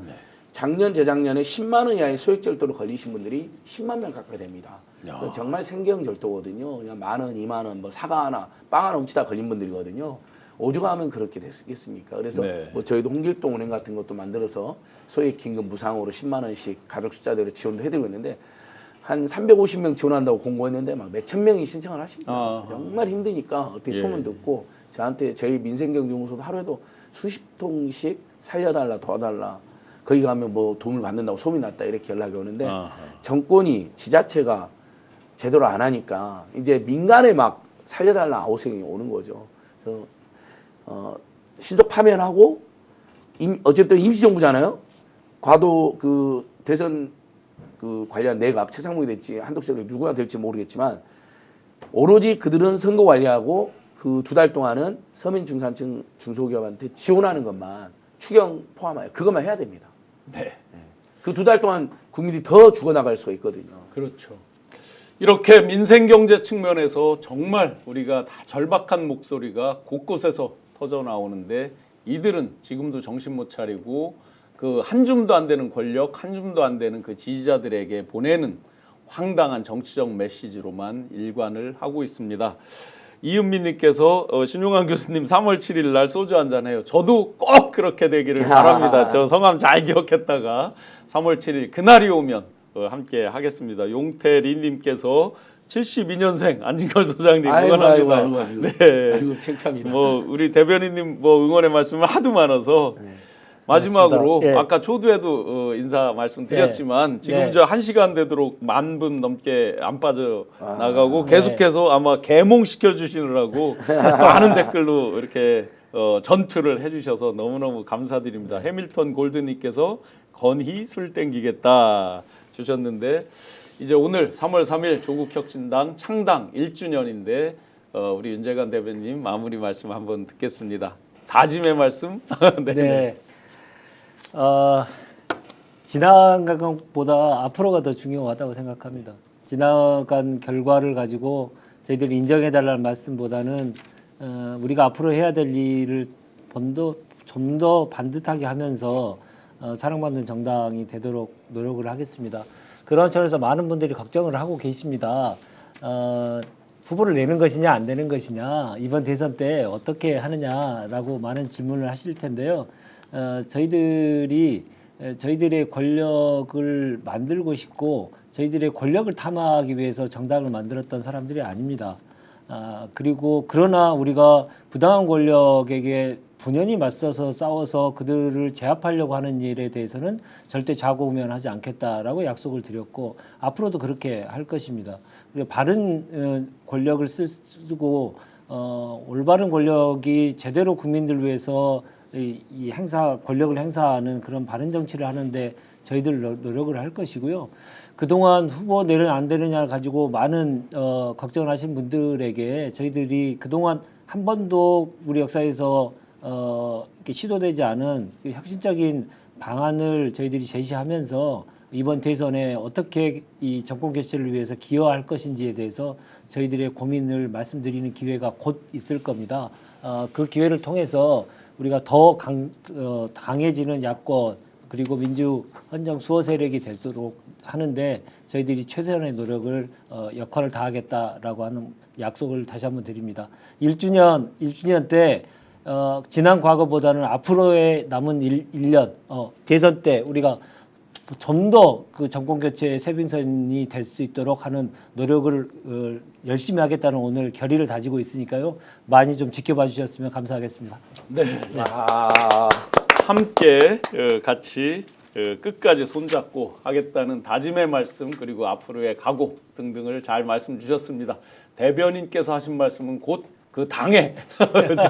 작년 재작년에 10만 원 이하의 소액절도로 걸리신 분들이 10만 명 가까이 됩니다. 정말 생경절도거든요. 그냥 만 원, 2만 원, 뭐 사과 하나, 빵 하나 훔치다 걸린 분들이거든요. 오죽하면 그렇게 됐겠습니까? 그래서 네. 뭐 저희도 홍길동은행 같은 것도 만들어서 소액 긴급 무상으로 10만 원씩 가족 숫자대로 지원도 해드리고 있는데 한 350명 지원한다고 공고했는데 막 몇천 명이 신청을 하십니다. 정말 힘드니까 어떻게 소문 듣고 저한테 저희 민생경제연구소도 하루에도 수십 통씩 살려달라 도와달라 거기 가면 뭐 도움을 받는다고 소문이 났다 이렇게 연락이 오는데 정권이 지자체가 제대로 안 하니까 이제 민간에 막 살려달라 아우성이 오는 거죠. 그래서 신속 파면하고 어쨌든 임시정부잖아요. 과도 그 대선 그 관련 내각 최상목이 될지 한독수가 누구나 될지 모르겠지만 오로지 그들은 선거 관리하고 그 2달 동안은 서민 중산층 중소기업한테 지원하는 것만 추경 포함하여 그것만 해야 됩니다. 네. 그 2달 동안 국민이 더 죽어나갈 수가 있거든요. 그렇죠. 이렇게 민생경제 측면에서 정말 우리가 다 절박한 목소리가 곳곳에서 터져 나오는데 이들은 지금도 정신 못 차리고 그 한 줌도 안 되는 권력, 한 줌도 안 되는 그 지지자들에게 보내는 황당한 정치적 메시지로만 일관을 하고 있습니다. 이은미님께서 신용환 교수님 3월 7일 날 소주 한잔 해요. 저도 꼭 그렇게 되기를 바랍니다. 저 성함 잘 기억했다가 3월 7일 그날이 오면 함께 하겠습니다. 용태리님께서 72년생 안진걸 소장님 응원합니다. 아이고. 네. 아이고 창피합니다. 뭐 우리 대변인님 뭐 응원의 말씀을 하도 많아서 마지막으로 예. 아까 초두에도 인사 말씀드렸지만 지금 저 1시간 되도록 10,000분 넘게 안 빠져 나가고 계속해서 아마 개몽시켜 주시느라고 많은 댓글로 이렇게 전투를 해주셔서 너무너무 감사드립니다. 해밀턴 골드님께서 건희 술 땡기겠다 주셨는데 이제 오늘 3월 3일 조국혁신당 창당 1주년인데 우리 윤재관 대변인 마무리 말씀 한번 듣겠습니다. 다짐의 말씀. 네. 지나간 것보다 앞으로가 더 중요하다고 생각합니다. 지나간 결과를 가지고 저희들이 인정해달라는 말씀보다는 우리가 앞으로 해야 될 일을 좀 더 반듯하게 하면서 사랑받는 정당이 되도록 노력을 하겠습니다. 그런 차원에서 많은 분들이 걱정을 하고 계십니다. 후보를 내는 것이냐 안 내는 것이냐 이번 대선 때 어떻게 하느냐라고 많은 질문을 하실 텐데요. 저희들이 저희들의 권력을 만들고 싶고 저희들의 권력을 탐하기 위해서 정당을 만들었던 사람들이 아닙니다. 그리고 그러나 우리가 부당한 권력에게 분연히 맞서서 싸워서 그들을 제압하려고 하는 일에 대해서는 절대 좌고우면하지 않겠다라고 약속을 드렸고 앞으로도 그렇게 할 것입니다. 그리고 바른 권력을 쓰고 올바른 권력이 제대로 국민들 위해서 이 권력을 행사하는 그런 바른 정치를 하는데 저희들 노력을 할 것이고요. 그동안 후보 내느냐 안 되느냐 가지고 많은 걱정을 하신 분들에게 저희들이 그동안 한 번도 우리 역사에서 이렇게 시도되지 않은 혁신적인 방안을 저희들이 제시하면서 이번 대선에 어떻게 이 정권 교체를 위해서 기여할 것인지에 대해서 저희들의 고민을 말씀드리는 기회가 곧 있을 겁니다. 그 기회를 통해서 우리가 더 강해지는 야권 그리고 민주 헌정 수호 세력이 되도록 하는데 저희들이 최선의 노력을 역할을 다하겠다라고 하는 약속을 다시 한번 드립니다. 1주년 때 지난 과거보다는 앞으로의 남은 1년 대선 때 우리가 좀 더 그 정권 교체의 쇄빙선이 될 수 있도록 하는 노력을 열심히 하겠다는 오늘 결의를 다지고 있으니까요. 많이 좀 지켜봐 주셨으면 감사하겠습니다. 네. 함께 같이 끝까지 손잡고 하겠다는 다짐의 말씀 그리고 앞으로의 각오 등등을 잘 말씀 주셨습니다. 대변인께서 하신 말씀은 곧 그 당에 그렇죠?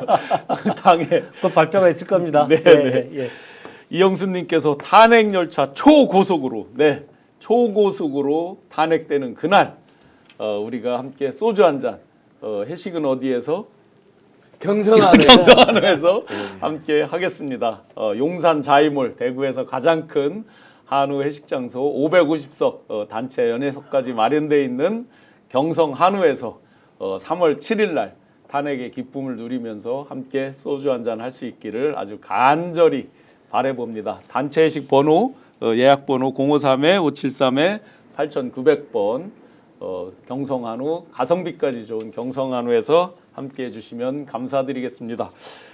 그 당에 곧 발표가 있을 겁니다. 네. 예. 이영수님께서 탄핵 열차 초고속으로 초고속으로 탄핵되는 그날 우리가 함께 소주 한 잔 회식은 어디에서? 경성한우에서 함께 하겠습니다. 용산 자이몰 대구에서 가장 큰 한우 회식 장소 550석 단체 연회석까지 마련되어 있는 경성 한우에서 3월 7일 날 탄핵의 기쁨을 누리면서 함께 소주 한잔 할 수 있기를 아주 간절히 바라봅니다. 단체 회식 번호 예약 번호 053-573-8900번 경성한우 가성비까지 좋은 경성한우에서 함께 해주시면 감사드리겠습니다.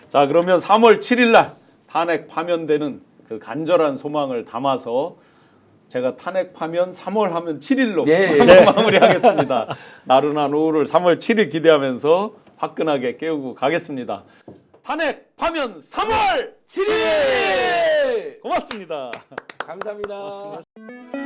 자, 그러면 3월 7일 날 탄핵 파면되는 그 간절한 소망을 담아서 제가 탄핵 파면 3월 하면 7일로 마무리하겠습니다. 나른한 오후를 3월 7일 기대하면서 화끈하게 깨우고 가겠습니다. 탄핵 파면 3월 7일! 고맙습니다. 감사합니다. 고맙습니다.